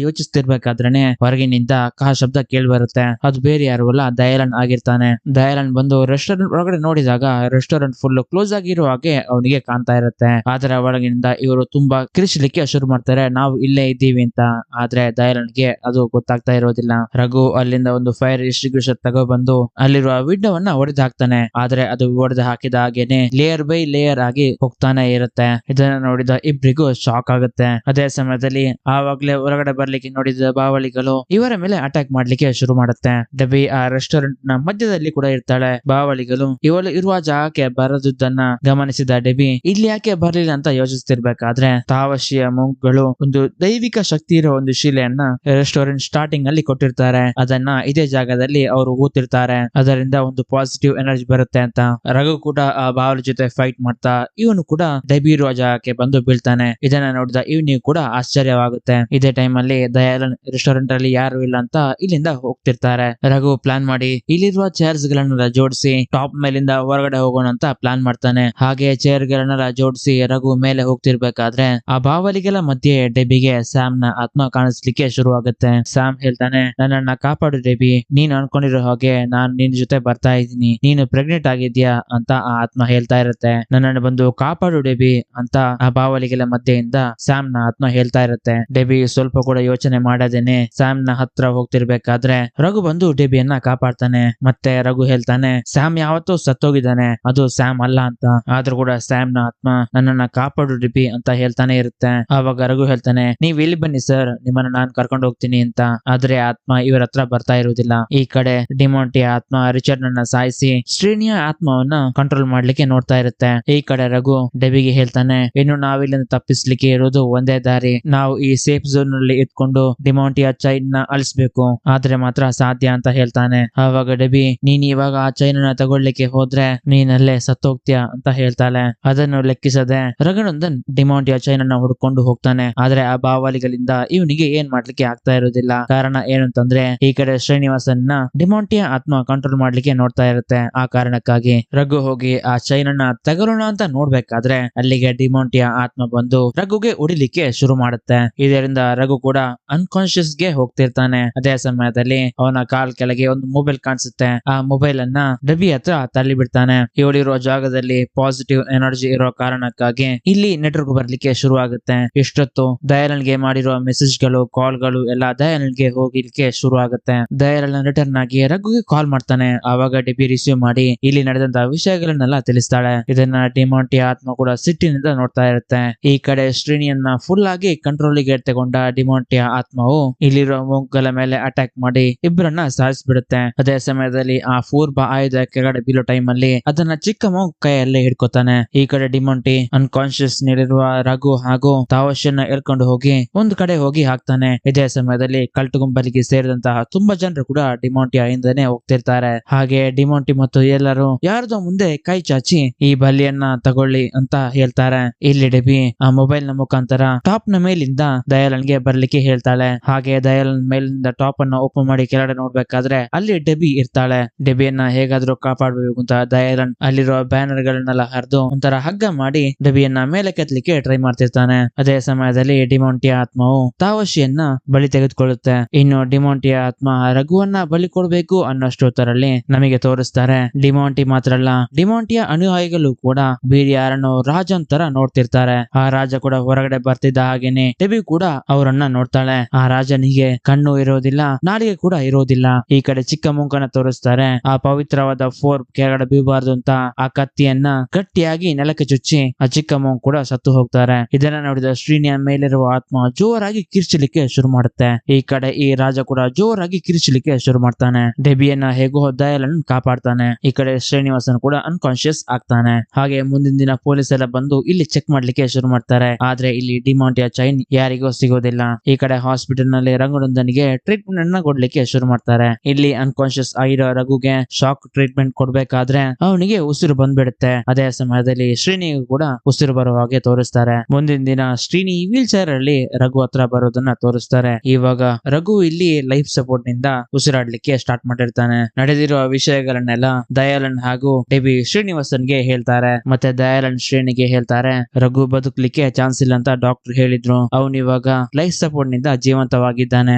ಯೋಚಿಸ್ತಿರ್ಬೇಕಾದ್ರೇನೆ ಹೊರಗಿನಿಂದ ಕಹ ಶಬ್ದ ಕೇಳಿ ಬರುತ್ತೆ. ಅದು ಬೇರೆ ಯಾರು ಅಲ್ಲ ದಯಾಲನ್ ಆಗಿರ್ತಾನೆ. ದಯಾಲನ್ ಬಂದು ರೆಸ್ಟೋರೆಂಟ್ ಒಳಗಡೆ ನೋಡಿದಾಗ ರೆಸ್ಟೋರೆಂಟ್ ಫುಲ್ ಕ್ಲೋಸ್ ಆಗಿರೋ ಹಾಗೆ ಅವನಿಗೆ ಕಾಣ್ತಾ ಇರುತ್ತೆ. ಆದ್ರೆ ಒಳಗಿನಿಂದ ಇವರು ತುಂಬಾ ಕಿರಿಸ್ಲಿಕ್ಕೆ ಶುರು ಮಾಡ್ತಾರೆ ನಾವು ಇಲ್ಲೇ ಇದ್ದೀವಿ ಅಂತ. ಆದ್ರೆ ದಯಾಲನ್ಗೆ ಅದು ಗೊತ್ತಾಗ್ತಾ ಇರೋದಿಲ್ಲ. ರಘು ಅಲ್ಲಿಂದ ಒಂದು ಫೈರ್ ಎಕ್ಸ್ಟಿಂಗ್ವಿಷರ್ ತಗೊಬಂದು ಅಲ್ಲಿರುವ ವಿಂಡೋವನ್ನ ಒಡೆದು ಹಾಕ್ತಾನೆ. ಆದ್ರೆ ಅದು ಒಡೆದು ಹಾಕಿದ ಹಾಗೇನೆ ಲೇಯರ್ ಬೈ ಲೇಯರ್ ಆಗಿ ಹೋಗ್ತಾನೆ ಇರುತ್ತೆ. ಇದನ್ನ ನೋಡಿದ ಇಬ್ರಿಗೂ ಶಾಕ್ ಆಗುತ್ತೆ. ಅದೇ ಸಮಯದಲ್ಲಿ ಆವಾಗ್ಲೇ ಹೊರಗಡೆ ಬರ್ಲಿಕ್ಕೆ ನೋಡಿದ ಬಾವಳಿಗಳು ಇವರ ಮೇಲೆ ಅಟ್ಯಾಕ್ ಮಾಡ್ಲಿಕ್ಕೆ ಶುರು ಮಾಡುತ್ತೆ. ಡೆಬ್ಬಿ ಆ ರೆಸ್ಟೋರೆಂಟ್ ನ ಮಧ್ಯದಲ್ಲಿ ಕೂಡ ಇರ್ತಾಳೆ. ಬಾವಳಿಗಳು ಇವಳು ಇರುವ ಜಾಗಕ್ಕೆ ಬರದುದನ್ನ ಗಮನಿಸಿದ ಡೆಬ್ಬಿ ಇಲ್ಲಿ ಯಾಕೆ ಬರ್ಲಿಲ್ಲ ಅಂತ ಯೋಚಿಸ್ತಿರ್ಬೇಕಾದ್ರೆ ತಾವಶಿಯ ಮಂಕ್ಗಳು ಒಂದು ದೈವಿಕ ಶಕ್ತಿ ಇರೋ ಒಂದು ಶಿಲೆಯನ್ನ ರೆಸ್ಟೋರೆಂಟ್ ಸ್ಟಾರ್ಟಿಂಗ್ ಅಲ್ಲಿ ಕೊಟ್ಟಿರ್ತಾರೆ. ಅದನ್ನ ಇದೇ ಜಾಗದಲ್ಲಿ ಅವರು ಊತಿರ್ತಾರೆ, ಅದರಿಂದ ಒಂದು ಪಾಸಿಟಿವ್ ಎನರ್ಜಿ ಬರುತ್ತೆ ಅಂತ. ರಘು ಕೂಡ ಆ ಬಾವಲಿ ಜೊತೆ ಫೈಟ್ ಮಾಡ್ತಾ ಇವನು ಕೂಡ ಡೆಬಿ ಇರುವ ಜಾಗಕ್ಕೆ ಬಂದು ಬೀಳ್ತಾನೆ. ಇದನ್ನ ನೋಡಿದ ಇವನಿಗೆ ಕೂಡ ಆಶ್ಚರ್ಯವಾಗುತ್ತೆ. ಇದೇ ಟೈಮ್ ಅಲ್ಲಿ ದಯಾಳನ್ ರೆಸ್ಟೋರೆಂಟ್ ಅಲ್ಲಿ ಯಾರು ಇಲ್ಲ ಅಂತ ಇಲ್ಲಿಂದ ಹೋಗ್ತಿರ್ತಾರೆ. ರಘು ಪ್ಲಾನ್ ಮಾಡಿ ಇಲ್ಲಿರುವ ಚೇರ್ಸ್ ಗಳನ್ನೆಲ್ಲ ಜೋಡಿಸಿ ಟಾಪ್ ಮೇಲಿಂದ ಹೊರಗಡೆ ಹೋಗೋಣ ಅಂತ ಪ್ಲಾನ್ ಮಾಡ್ತಾನೆ. ಹಾಗೆ ಚೇರ್ ಗಳನ್ನೆಲ್ಲ ಜೋಡಿಸಿ ರಘು ಮೇಲೆ ಹೋಗ್ತಿರ್ಬೇಕಾದ್ರೆ ಆ ಬಾವಲಿಗಳ ಮಧ್ಯೆ ಡೆಬಿಗೆ ಸ್ಯಾಮ್ ನ ಆತ್ಮ ಕಾಣಿಸ್ಲಿಕ್ಕೆ ಶುರುವಾಗುತ್ತೆ. ಸ್ಯಾಮ್ ಹೇಳ್ತಾನೆ, ನನ್ನನ್ನ ಕಾಪಾಡು ಡೆಬಿ, ನೀನ್ ಅನ್ಕೊಂಡಿರೋ ಹಾಗೆ ನಾನ್ ನಿನ್ ಜೊತೆ ಬರ್ತಾ ಇದ್ದೀನಿ, ನೀನು ಪ್ರೆಗ್ನೆಂಟ್ ಆಗಿದ್ಯಾ ಅಂತ ಆ ಆತ್ಮ ಹೇಳ್ತಾ ಇರುತ್ತೆ. ನನ್ನನ್ನು ಬಂದು ಕಾಪಾಡು ಡೆಬಿ ಅಂತ ಆ ಬಾವಲಿಗಳ ಮಧ್ಯೆಯಿಂದ ಸ್ಯಾಮ್ ನ ಆತ್ಮ ಹೇಳ್ತಾ ಇರುತ್ತೆ. ಡೆಬಿ ಸ್ವಲ್ಪ ಕೂಡ ಯೋಚನೆ ಮಾಡದೇನೆ ಸ್ಯಾಮ್ ನ ಹತ್ರ ಹೋಗ್ತಿರ್ಬೇಕಾದ್ರೆ ರಘು ಬಂದು ಡೆಬಿಯನ್ನ ಕಾಪಾಡ್ತಾನೆ. ಮತ್ತೆ ರಘು ಹೇಳ್ತಾನೆ, ಸ್ಯಾಮ್ ಯಾವತ್ತೂ ಸತ್ತೋಗಿದ್ದಾನೆ, ಅದು ಸ್ಯಾಮ್ ಅಲ್ಲ ಅಂತ. ಆದ್ರೂ ಕೂಡ ಸ್ಯಾಮ್ ನ ಆತ್ಮ ನನ್ನನ್ನ ಕಾಪಾಡು ಡೆಬಿ ಅಂತ ಹೇಳ್ತಾನೆ ಇರುತ್ತೆ. ಆವಾಗ ರಘು ಹೇಳ್ತಾನೆ, ನೀವ್ ಇಲ್ಲಿ ಬನ್ನಿ ಸರ್, ನಿಮ್ಮನ್ನ ನಾನ್ ಕರ್ಕೊಂಡು ಹೋಗ್ತೀನಿ ಅಂತ. ಆದ್ರೆ ಆತ್ಮ ಇವರ ಹತ್ರ ಬರ್ತಾ ಇರುವುದಿಲ್ಲ. ಈ ಕಡೆ ಡಿಮಾಂಟಿಯ ಆತ್ಮ ರಿಚರ್ಡ್ ನನ್ನ ಸಾಯಿಸಿ ಶ್ರೇಣಿಯ ಆತ್ಮವನ್ನ ಕಂಟ್ರೋಲ್ ಮಾಡ್ಲಿಕ್ಕೆ ನೋಡ್ತಾ ಇರುತ್ತೆ. ಈ ಕಡೆ ರಘು ಡೆಬಿಗೆ ಹೇಳ್ತಾನೆ, ಇನ್ನು ನಾವಿಲ್ಲಿಂದ ತಪ್ಪಿಸ್ಲಿಕ್ಕೆ ಇರೋದು ಒಂದೇ ದಾರಿ, ನಾವು ಈ ಸೇಫ್ ಝೋನ್ ನಲ್ಲಿ ಇದ್ಕೊಂಡು ಡಿಮಾಂಟಿಯ ಚೈನ್ ನ ಅಳಿಸ್ಬೇಕು, ಆದ್ರೆ ಮಾತ್ರ ಸಾಧ್ಯ ಅಂತ ಹೇಳ್ತಾನೆ. ಆವಾಗ ಡೆಬಿ, ನೀನ್ ಇವಾಗ ಆ ಚೈನ್ ನ ತಗೊಳ್ಳಿಕ್ಕೆ ಹೋದ್ರೆ ನೀನಲ್ಲೇ ಸತ್ತೋಗ್ತೀಯ ಅಂತ ಹೇಳ್ತಾಳೆ. ಅದನ್ನು ಲೆಕ್ಕಿಸದೆ ರಘುನಂದನ್ ಡಿಮಾಂಟಿಯ ಚೈನ್ ಅನ್ನ ಹುಡ್ಕೊಂಡು ಹೋಗ್ತಾನೆ. ಆದ್ರೆ ಆ ಬಾವಲಿಗಳಿಂದ ಇವನಿಗೆ ಏನ್ ಮಾಡ್ಲಿಕ್ಕೆ ಆಗ್ತಾ ಇರೋದಿಲ್ಲ. ಕಾರಣ ಏನು ಅಂತಂದ್ರೆ ಈ ಕಡೆ ಶ್ರೀನಿವಾಸನ್ನ ಡಿಮಾಂಟಿಯ ಆತ್ಮ ಕಂಟ್ರೋಲ್ ಮಾಡ್ಲಿಕ್ಕೆ ನೋಡ್ತಾ ಇರುತ್ತೆ. ಆ ಕಾರಣಕ್ಕಾಗಿ ರಘು ಹೋಗಿ ಆ ಚೈನ್ ಅನ್ನ ತಗೊಳ್ಳೋಣ ಅಂತ ನೋಡ್ಬೇಕಾದ್ರೆ ಅಲ್ಲಿಗೆ ಡಿಮಾಂಟಿಯ ಆತ್ಮ ಬಂದು ರಘುಗೆ ಹೊಡಿಲಿಕ್ಕೆ ಶುರು ಮಾಡುತ್ತೆ. ಇದರಿಂದ ರಘು ಕೂಡ ಅನ್ಕಾನ್ಶಿಯಸ್ ಗೆ ಹೋಗ್ತಿರ್ತಾನೆ. ಅದೇ ಸಮಯದಲ್ಲಿ ಅವನ ಕಾಲ್ ಕೆಳಗೆ ಒಂದು ಮೊಬೈಲ್ ಕಾಣಿಸುತ್ತೆ. ಆ ಮೊಬೈಲ್ ಅನ್ನ ಡೆಬಿ ಹತ್ರ ತಳ್ಳಿ ಬಿಡ್ತಾನೆ. ಇವಳಿರೋ ಜಾಗದಲ್ಲಿ ಪಾಸಿಟಿವ್ ಎನರ್ಜಿ ಇರೋ ಕಾರಣಕ್ಕಾಗಿ ಇಲ್ಲಿ ನೆಟ್ವರ್ಕ್ ಬರ್ಲಿಕ್ಕೆ ಶುರು ಆಗುತ್ತೆ. ಇಷ್ಟೊತ್ತು ದಯಾಳನ್ಗೆ ಮಾಡಿರೋ ಮೆಸೇಜ್ ಗಳು, ಕಾಲ್ ಗಳು ಎಲ್ಲ ದಯಾಳನ್ಗೆ ಹೋಗ್ಲಿಕ್ಕೆ ಶುರು ಆಗುತ್ತೆ. ದಯಾಳನ್ ರಿಟರ್ನ್ ಆಗಿ ರಘುಗೆ ಕಾಲ್ ಮಾಡ್ತಾನೆ. ಆವಾಗ ಡೆಬಿ ರಿಸೀವ್ ಮಾಡಿ ಇಲ್ಲಿ ನಡೆದಂತ ವಿಷಯಗಳನ್ನೆಲ್ಲ ತಿಳಿಸ್ತಾಳೆ. ಇದನ್ನ ಡಿಮಾಂಟಿಯ ಆತ್ಮ ಕೂಡ ಸಿಟ್ಟಿನಿಂದ ನೋಡ್ತಾ ಇರುತ್ತೆ. ಈ ಕಡೆ ಶ್ರೇಣಿಯನ್ನ ಫುಲ್ ಆಗಿ ಕಂಟ್ರೋಲ್ ಗೆ ತಗೊಂಡ ಡಿಮಾಂಟಿಯ ಆತ್ಮವು ಇಲ್ಲಿರೋ ಮೊಗ್ಗಲ ಮೇಲೆ ಅಟ್ಯಾಕ್ ಮಾಡಿ ಇಬ್ಬರನ್ನ ಸಾಯಿಸ್ಬಿಡುತ್ತೆ. ಅದೇ ಸಮಯದಲ್ಲಿ ಆ ಫೂರ್ಬ ಆಯುಧ ಕೆಳಗಡೆ ಬೀಳೋ ಟೈಮ್ ಅಲ್ಲಿ ಅದನ್ನ ಚಿಕ್ಕ ಮೊಗ್ ಕೈಯಲ್ಲೇ ಹಿಡ್ಕೊತಾನೆ. ಈ ಕಡೆ ಡಿಮಾಂಟಿ ಅನ್ಕಾನ್ಶಿಯಸ್ ನಲ್ಲಿರುವ ರಘು ಹಾಗೂ ತಾವಶನ್ನ ಎಳ್ಕೊಂಡು ಹೋಗಿ ಒಂದ್ ಕಡೆ ಹೋಗಿ ಹಾಕ್ತಾನೆ. ಇದೇ ಸಮಯದಲ್ಲಿ ಕಲ್ಟ್ ಗುಂಪಲಿಗೆ ಸೇರಿದಂತಹ ತುಂಬಾ ಜನರು ಕೂಡ ಡಿಮಾಂಟಿಯ ಹಿಂದೆನೆ ಹೋಗ್ತಿರ್ತಾರೆ. ಹಾಗೆ ಡಿಮಾಂಟಿ ಮತ್ತು ಎಲ್ಲರೂ ಯಾರ್ದೋ ಮುಂದೆ ಕೈ ಚಾಚಿ ಈ ಬಲಿಯನ್ನ ತಗೊಳ್ಳಿ ಅಂತ ಹೇಳ್ತಾರೆ. ಇಲ್ಲಿ ಡೆಬಿ ಆ ಮೊಬೈಲ್ ನ ಮುಖಾಂತರ ಟಾಪ್ ನ ಮೇಲಿಂದ ದಯಾಳನ್ಗೆ ಬರ್ಲಿಕ್ಕೆ ಹೇಳ್ತಾಳೆ. ಹಾಗೆ ದಯಾಳನ್ ಮೇಲಿಂದ ಟಾಪ್ ಅನ್ನ ಓಪನ್ ಮಾಡಿ ಕೆಳಗಡೆ ನೋಡ್ಬೇಕಾದ್ರೆ ಅಲ್ಲಿ ಡೆಬಿ ಇರ್ತಾಳೆ. ಡೆಬಿಯನ್ನ ಹೇಗಾದ್ರೂ ಕಾಪಾಡಬೇಕು ಅಂತ ದಯಾಳನ್ ಅಲ್ಲಿರೋ ಬ್ಯಾನರ್ ಗಳನ್ನೆಲ್ಲ ಹರಿದು ಒಂಥರ ಹಗ್ಗ ಮಾಡಿ ಡೆಬಿಯನ್ನ ಮೇಲೆ ಕೆತ್ತಲಿಕ್ಕೆ ಟ್ರೈ ಮಾಡ್ತಿರ್ತಾನೆ. ಅದೇ ಸಮಯದಲ್ಲಿ ಡಿಮಾಂಟಿಯ ಆತ್ಮವು ತಾವಶಿಯನ್ನ ಬಲಿ ತೆಗೆದುಕೊಳ್ಳುತ್ತೆ. ಇನ್ನು ಡಿಮಾಂಟಿಯ ಆತ್ಮ ರಘುವನ್ನ ಬಲಿ ಕೊಡ್ಬೇಕು ಅನ್ನೋಷ್ಟೊತ್ತರಲ್ಲಿ ನಮಗೆ ತೋರಿಸ್ತಾರೆ. ಡಿಮಾಂಟಿ ಮಾತ್ರ ಅಲ್ಲ, ಡಿಮಾಂಟಿಯ ಅನುಯಾಯಿಗಳು ಕೂಡ ಬೇರೆ ಯಾರನ್ನು ರಾಜನ್ ತರ ನೋಡ್ತಿರ್ತಾರೆ. ಆ ರಾಜ ಕೂಡ ಹೊರಗಡೆ ಬರ್ತಿದ್ದ ಹಾಗೇನೆ ಡೆಬಿ ಕೂಡ ಅವರನ್ನ ನೋಡ್ತಾಳೆ. ಆ ರಾಜನಿಗೆ ಕಣ್ಣು ಇರೋದಿಲ್ಲ, ನಾಲಿಗೆ ಕೂಡ ಇರೋದಿಲ್ಲ. ಈ ಕಡೆ ಚಿಕ್ಕ ಮುಂಕನ ತೋರಿಸ್ತಾರೆ. ಆ ಪವಿತ್ರವಾದ ಫೋರ್ ಕೆಳಗಡೆ ಬೀಳಬಾರ್ದು ಅಂತ ಆ ಕತ್ತಿಯನ್ನ ಗಟ್ಟಿಯಾಗಿ ನೆಲಕ್ಕೆ ಚುಚ್ಚಿ ಆ ಚಿಕ್ಕ ಮುಂಕ್ ಕೂಡ ಸತ್ತು ಹೋಗ್ತಾರೆ. ಇದನ್ನ ನೋಡಿದ ಶ್ರೀನಿಯ ಮೇಲಿರುವ ಆತ್ಮ ಜೋರಾಗಿ ಕಿರ್ಚಲಿಕ್ಕೆ ಶುರು ಮಾಡುತ್ತೆ. ಈ ಕಡೆ ಈ ರಾಜ ಕೂಡ ಜೋರಾಗಿ ಕಿರ್ಚಲಿಕ್ಕೆ ಶುರು ಮಾಡ್ತಾನೆ. ಡೆಬಿಯನ್ನ ಹೇಗೋ ದಯಾಳನ್ ಕಾಪಾಡ್ತಾನೆ. ಈ ಕಡೆ ಶ್ರೀನಿವಾಸನ್ ಕೂಡ ಅನ್ಕಾನ್ಶಿಯಸ್ ಆಗ್ತಾನೆ. ಹಾಗೆ ಮುಂದಿನ ದಿನ ಪೊಲೀಸ್ ಎಲ್ಲ ಬಂದು ಇಲ್ಲಿ ಚೆಕ್ ಮಾಡ್ಲಿಕ್ಕೆ ಶುರು ಮಾಡ್ತಾರೆ. ಆದ್ರೆ ಇಲ್ಲಿ ಡಿಮಾಂಟಿಯ ಚೈನ್ ಯಾರಿಗೂ ಸಿಗೋದಿಲ್ಲ. ಈ ಕಡೆ ಹಾಸ್ಪಿಟಲ್ ನಲ್ಲಿ ರಘುನಂದನ್ಗೆ ಟ್ರೀಟ್ಮೆಂಟ್ ಅನ್ನ ಕೊಡ್ಲಿಕ್ಕೆ ಶುರು ಮಾಡ್ತಾರೆ. ಇಲ್ಲಿ ಅನ್ಕಾನ್ಶಿಯಸ್ ಆಗಿರೋ ರಘುಗೆ ಶಾಕ್ ಟ್ರೀಟ್ಮೆಂಟ್ ಕೊಡ್ಬೇಕಾದ್ರೆ ಅವನಿಗೆ ಉಸಿರು ಬಂದ್ಬಿಡುತ್ತೆ. ಅದೇ ಸಮಯದಲ್ಲಿ ಶ್ರೀನಿಗೂ ಕೂಡ ಉಸಿರು ಬರುವ ಹಾಗೆ ತೋರಿಸ್ತಾರೆ. ಮುಂದಿನ ದಿನ ಶ್ರೀನಿ ವೀಲ್ ಚೇರ್ ಅಲ್ಲಿ ರಘು ಹತ್ರ ಬರೋದನ್ನ ತೋರಿಸ್ತಾರೆ. ಇವಾಗ ರಘು ಇಲ್ಲಿ ಲೈಫ್ ಸಪೋರ್ಟ್ ನಿಂದ ಉಸಿರಾಡ್ಲಿಕ್ಕೆ ಸ್ಟಾರ್ಟ್ ಮಾಡಿರ್ತಾನೆ. ನಡೆದಿರುವ ವಿಷಯಗಳನ್ನೆಲ್ಲ ದಯಾಳನ್ ಹಾಗೂ ಡೆಬಿ ಶ್ರೀನಿವಾಸನ್ಗೆ ಹೇಳ್ತಾರೆ. ಮತ್ತೆ ದಯಾಳನ್ ಶ್ರೇಣಿಗೆ ಹೇಳ್ತಾರೆ, ರಘು ಬದುಕ್ಲಿಕ್ಕೆ ಚಾನ್ಸ್ ಇಲ್ಲ ಅಂತ ಡಾಕ್ಟರ್ ಹೇಳಿದ್ರು. ಅವನು ಇವಾಗ ಲೈಫ್ ಸಪೋರ್ಟ್ ನಿಂದ ಜೀವಂತವಾಗಿದ್ದಾನೆ.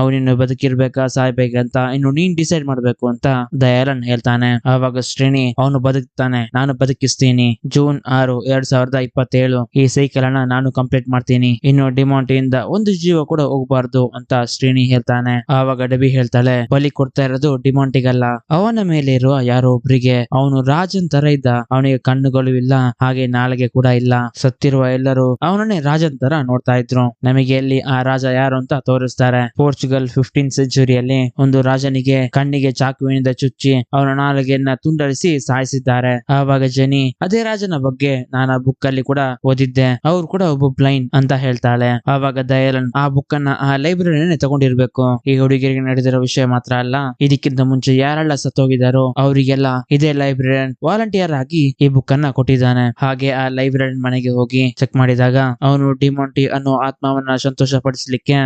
ಅವನಿನ್ನು ಬದುಕಿರ್ಬೇಕಾ ಸಾಯ್ಬೇಕಂತ ಇನ್ನು ನೀನ್ ಡಿಸೈಡ್ ಮಾಡ್ಬೇಕು ಅಂತ ದಯಾಳನ್ ಹೇಳ್ತಾನೆ. ಆವಾಗ ಶ್ರೇಣಿ, ಅವನು ಬದುಕ್ತಾನೆ, ನಾನು ಬದುಕಿಸ್ತೀನಿ. ಜೂನ್ 6, 2027 ಈ ಸೈಕಲ್ ಅನ್ನ ನಾನು ಕಂಪ್ಲೀಟ್ ಮಾಡ್ತೀನಿ. ಇನ್ನು ಡಿಮಾಂಟಿಯಿಂದ ಒಂದು ಜೀವ ಕೂಡ ಹೋಗ್ಬಾರ್ದು ಅಂತ ಶ್ರೇಣಿ ಹೇಳ್ತಾನೆ. ಆವಾಗ ಡೆಬಿ ಹೇಳ್ತಾಳೆ, ಬಲಿ ಕೊಡ್ತಾ ಇರೋದು ಡಿಮಾಂಟಿಗಲ್ಲ, ಅವನ ಮೇಲೆ ಇರುವ ಯಾರೋ ಒಬ್ರಿಗೆ. ಅವನು ರಾಜನ್ ತರ ಇದ್ದ, ಅವನಿಗೆ ಕಣ್ಣುಗಳು ಇಲ್ಲ, ಹಾಗೆ ನಾಲಿಗೆ ಕೂಡ ಇಲ್ಲ. ಸತ್ತಿರುವ ಎಲ್ಲರೂ ಅವನನ್ನೇ ರಾಜನ್ ತರ ನೋಡ್ತಾ ಇದ್ರು. ನಮಗೆ ಇಲ್ಲಿ ಆ ರಾಜ ಯಾರು ಅಂತ ತೋರಿಸ್ತಾರೆ. ಪೋರ್ಚುಗಲ್ 15th ಸೆಂಚುರಿಯಲ್ಲಿ ಒಂದು ರಾಜನಿಗೆ ಕಣ್ಣಿಗೆ ಚಾಕುವಿನಿಂದ ಚುಚ್ಚಿ ಅವನ ನಾಲಿಗೆಯನ್ನ ತುಂಡರಿಸಿ ಸಾಯಿಸಿದ್ದಾರೆ. ಆವಾಗ ಜನಿ, ಅದೇ ರಾಜನ ಬಗ್ಗೆ ನಾನು ಬುಕ್ ಅಲ್ಲಿ ಕೂಡ ಓದಿದ್ದೆ, ಅವ್ರು ಕೂಡ ಒಬ್ಬ ಬ್ಲೈಂಡ್ ಅಂತ ಹೇಳ್ತಾಳೆ. ಆವಾಗ ದಯಾಲನ್ ಆ ಬುಕ್ ಅನ್ನ ಆ ಲೈಬ್ರರಿನೇ ತಗೊಂಡಿರ್ಬೇಕು. ಈ ಹುಡುಗಿರಿಗೆ ನಡೆದಿರೋ ವಿಷಯ ಮಾತ್ರ ಅಲ್ಲ, ಇದಕ್ಕಿಂತ ಮುಂಚೆ ಯಾರೆಲ್ಲ ಸತ್ತೋಗಿದಾರೋ ಅವರಿಗೆಲ್ಲ ಇದೇ ಲೈಬ್ರರಿಯನ್ ವಾಲಂಟಿಯರ್ ಆಗಿ ಈ ಬುಕ್ ಅನ್ನ ಕೊಟ್ಟಿದ್ದಾನೆ. ಹಾಗೆ ಆ ಲೈಬ್ರರಿಯನ್ ಮನೆಗೆ ಹೋಗಿ ಚೆಕ್ ಮಾಡಿದಾಗ ಅವನು ಡಿಮಾಂಟಿ ಅನ್ನೋ ಆತ್ಮವನ್ನ ಸಂತೋಷ ಪಡಿಸಲಿಕ್ಕೆ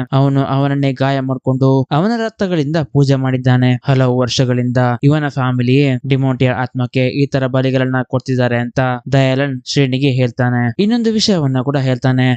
ಅವನನ್ನೇ ಗಾಯ ಮಾಡಿಕೊಂಡು ಅವನ ರಕ್ತಗಳಿಂದ ಪೂಜೆ ಮಾಡಿದ್ದಾನೆ. ಹಲವು ವರ್ಷಗಳಿಂದ ಇವನ ಫ್ಯಾಮಿಲಿ ಡಿಮಾಂಟಿಯ ಆತ್ಮಕ್ಕೆ ಈ ತರ ಬಲಿಗಳನ್ನ ಕೊಡ್ತಿದ್ದಾರೆ ಅಂತ ದಯಾಲನ್ ಶ್ರೇಣಿಗೆ ಹೇಳ್ತಾನೆ. ಇನ್ನೊಂದು ವಿಷಯವನ್ನ ಕೂಡ ಹೇಳ್ತಾನೆ.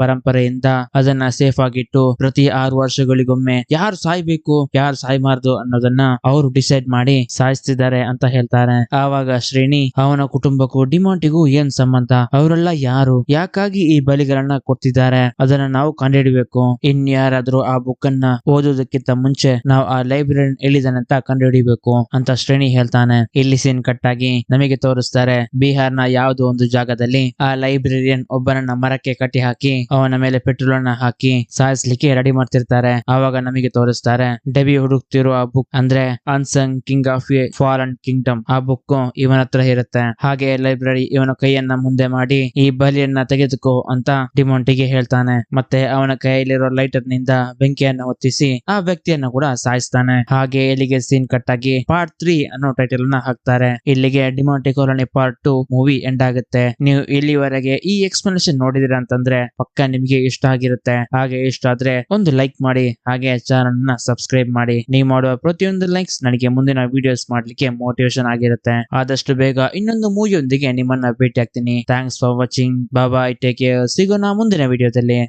ಪರಂಪರೆಯಿಂದ ಅದನ್ನ ಸೇಫ್ ಆಗಿಟ್ಟು ಪ್ರತಿ 6 ವರ್ಷಗಳಿಗೊಮ್ಮೆ ಯಾರು ಸಾಯ್ಬೇಕು ಯಾರು ಸಾಯ್ಬಾರ್ದು ಅನ್ನೋದನ್ನ ಅವರು ಡಿಸೈಡ್ ಮಾಡಿ ಸಾಯಿಸ್ತಿದ್ದಾರೆ ಅಂತ ಹೇಳ್ತಾರೆ. ಆವಾಗ ಶ್ರೇಣಿ ಅವನ ಕುಟುಂಬಕ್ಕೂ ಡಿಮಾಂಟಿಗೂ ಏನ್ ಸಂಬಂಧ, ಅವರೆಲ್ಲ ಯಾರು, ಯಾಕಾಗಿ ಈ ಬಲಿಗಳನ್ನ ಕೊಡ್ತಿದ್ದಾರೆ, ಅದನ್ನ ನಾವು ಕಂಡುಹಿಡಿಬೇಕು. ಇನ್ಯಾರಾದ್ರೂ ಆ ಬುಕ್ ಅನ್ನ ಓದೋದಕ್ಕಿಂತ ಮುಂಚೆ ನಾವು ಆ ಲೈಬ್ರರಿ ಎಲ್ಲಿದ್ದಾನೆ ಅಂತ ಕಂಡುಹಿಡಿಬೇಕು ಅಂತ ಶ್ರೇಣಿ ಹೇಳ್ತಾನೆ. ಇಲ್ಲಿ ಸೀನ್ ಕಟ್ ಆಗಿ ನಮಗೆ ತೋರಿಸ್ತಾರೆ ಬಿಹಾರ್ನ ಯಾವುದೋ ಒಂದು ಜಾಗದಲ್ಲಿ ಆ ಲೈಬ್ರರಿಯನ್ ಒಬ್ಬನನ್ನ ಮರಕ್ಕೆ ಕಟ್ಟಿ ಹಾಕಿ ಅವನ ಮೇಲೆ ಪೆಟ್ರೋಲ್ ಅನ್ನ ಹಾಕಿ ಸಾಯಿಸ್ಲಿಕ್ಕೆ ರೆಡಿ ಮಾಡ್ತಿರ್ತಾರೆ. ಆವಾಗ ನಮಗೆ ತೋರಿಸ್ತಾರೆ ಡೆಬಿ ಹುಡುಕ್ತಿರೋ ಆ ಬುಕ್ ಅಂದ್ರೆ unsung king of a fallen Kingdom, ಆ ಬುಕ್ ಇವನ ಹತ್ರ ಇರುತ್ತೆ. ಹಾಗೆ ಲೈಬ್ರರಿ ಇವನ ಕೈಯನ್ನ ಮುಂದೆ ಮಾಡಿ ಈ ಬಲಿಯನ್ನ ತೆಗೆದುಕೋ ಅಂತ ಡಿಮಾಂಟಿಗೆ ಹೇಳ್ತಾನೆ. ಮತ್ತೆ ಅವನ ಕೈಯಲ್ಲಿರೋ ಲೈಟರ್ ನಿಂದ ಬೆಂಕಿಯನ್ನು ಹೊತ್ತಿಸಿ ಆ ವ್ಯಕ್ತಿಯನ್ನ ಕೂಡ ಸಾಯಿಸ್ತಾನೆ. ಹಾಗೆ ಇಲ್ಲಿಗೆ ಸೀನ್ ಕಟ್ ಆಗಿ ಪಾರ್ಟ್ 3 ಅನ್ನೋ ಟೈಟಲ್ ಅನ್ನ ಹಾಕ್ತಾರೆ. ಇಲ್ಲಿಗೆ ಡಿಮಾಂಟಿ ಕಾಲೋನಿ ಪಾರ್ಟ್ 2 ಮೂವಿ ಎಂಡ್ ಆಗುತ್ತೆ. ನೀವು ಇಲ್ಲಿವರೆಗೆ ಈ ಎಕ್ಸ್ಪ್ಲನೇಷನ್ ನೋಡಿದಿರ ಅಂತಂದ್ರೆ ಪಕ್ಕ ನಿಮಗೆ ಇಷ್ಟ ಆಗಿರುತ್ತೆ. ಹಾಗೆ ಇಷ್ಟ ಆದ್ರೆ ಒಂದು ಲೈಕ್ ಮಾಡಿ, ಹಾಗೆ ಚಾನಲ್ ಅನ್ನ ಸಬ್ಸ್ಕ್ರೈಬ್ ಮಾಡಿ. ನೀವು ಮಾಡುವ ಪ್ರತಿಯೊಂದು ಲೈಕ್ಸ್ ನನಗೆ ಮುಂದಿನ ವಿಡಿಯೋಸ್ ಮಾಡ್ಲಿಕ್ಕೆ ಮೋಟಿವೇಶನ್ ಆಗಿರುತ್ತೆ. ಆದಷ್ಟು ಬೇಗ ಇನ್ನೊಂದು ಮೂವಿಯೊಂದಿಗೆ ನಿಮ್ಮನ್ನ ಭೇಟಿ ಆಗ್ತೀನಿ. Thanks for watching. Bye, take care. ಸಿಗೋಣ ಮುಂದಿನ ವಿಡಿಯೋದಲ್ಲಿ.